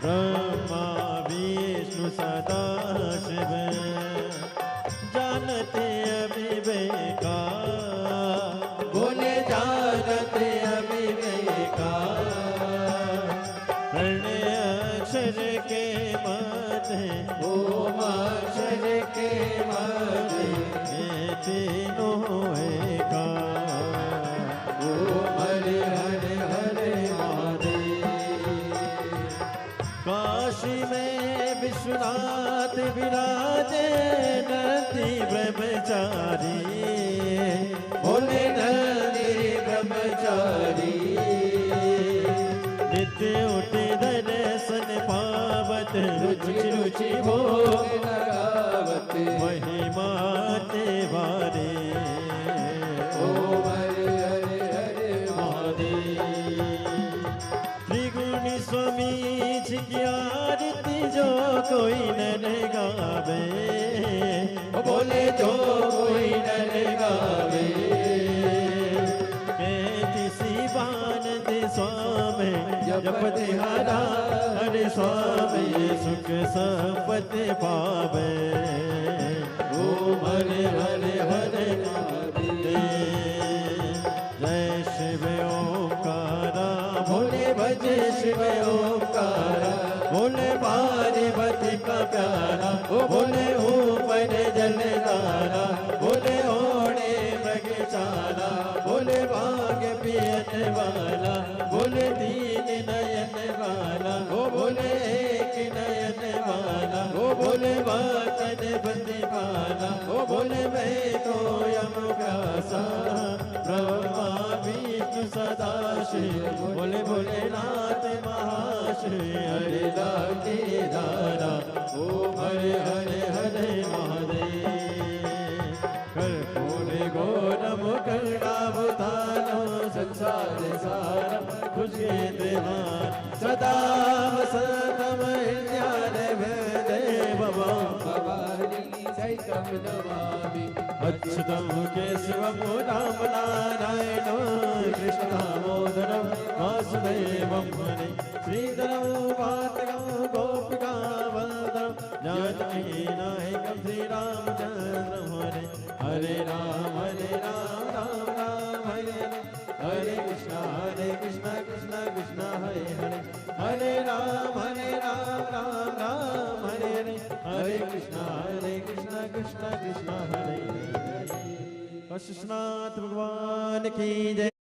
ब्रह्मा विष्णु सदा शिव जानते अविवेका बोले जानते अविवेका प्रणय अक्षर के मध्य ओम अक्षर के मध्य ये तीनों एका ओम हरे हरे हरे महादेव काशी में विश्वनाथ विराजे नंदी ब्रह्मचारी बोले नंदी ब्रह्मचारी नित्य उठे दर्शन पावत रुचि रुचि भोग लगावत महिमा ते वारे ओम हरे हरे हरे महादेव त्रिगुणी स्वामी जी की आरती जो कोई न गावे बोले जो कोई नर गावे कहती सी बानंद स्वामी जपति हरा हरे स्वामी सुख संपत्ति पावे ओम हरे हरे हरे जय शिव ओंकारा भोले भजे शिव ओंकारा भोले पार्वती का प्यारा ओ भोले ऊपर जलधारा भोले ओढ़े मृगशाला भोले भाग पियन वाला भोले दीन नयन वाला ओ भोले एक नयन वाला ओ भोले बोले वतन बंदी पाला, ओ बोले मैं तो यम प्यासा, ब्रह्मा विष्णु सदाशिव, बोले भोलेनाथ महाशिव, हरे लागे दारा, ओम हरे हरे हरे महादेव। कर्पूरे गौरम करुणावतारो, संसार सारम खुशगेंद्रहार, सदा वसंतम अच्युतम केशवम राम नारायण, कृष्ण दामोदरम वासुदेवम हरे, श्रीधरम पातकम गोपिका वंदनम, जानकी नायकम श्रीरामचंद्रम हरे, हरे राम राम राम हरे हरे, कृष्ण कृष्ण कृष्ण हरे हरे, हरे राम राम राम हरे हरे, हरे कृष्ण कृष्ण कृष्ण हरे हरे। कृष्णनाथ भगवान की जय।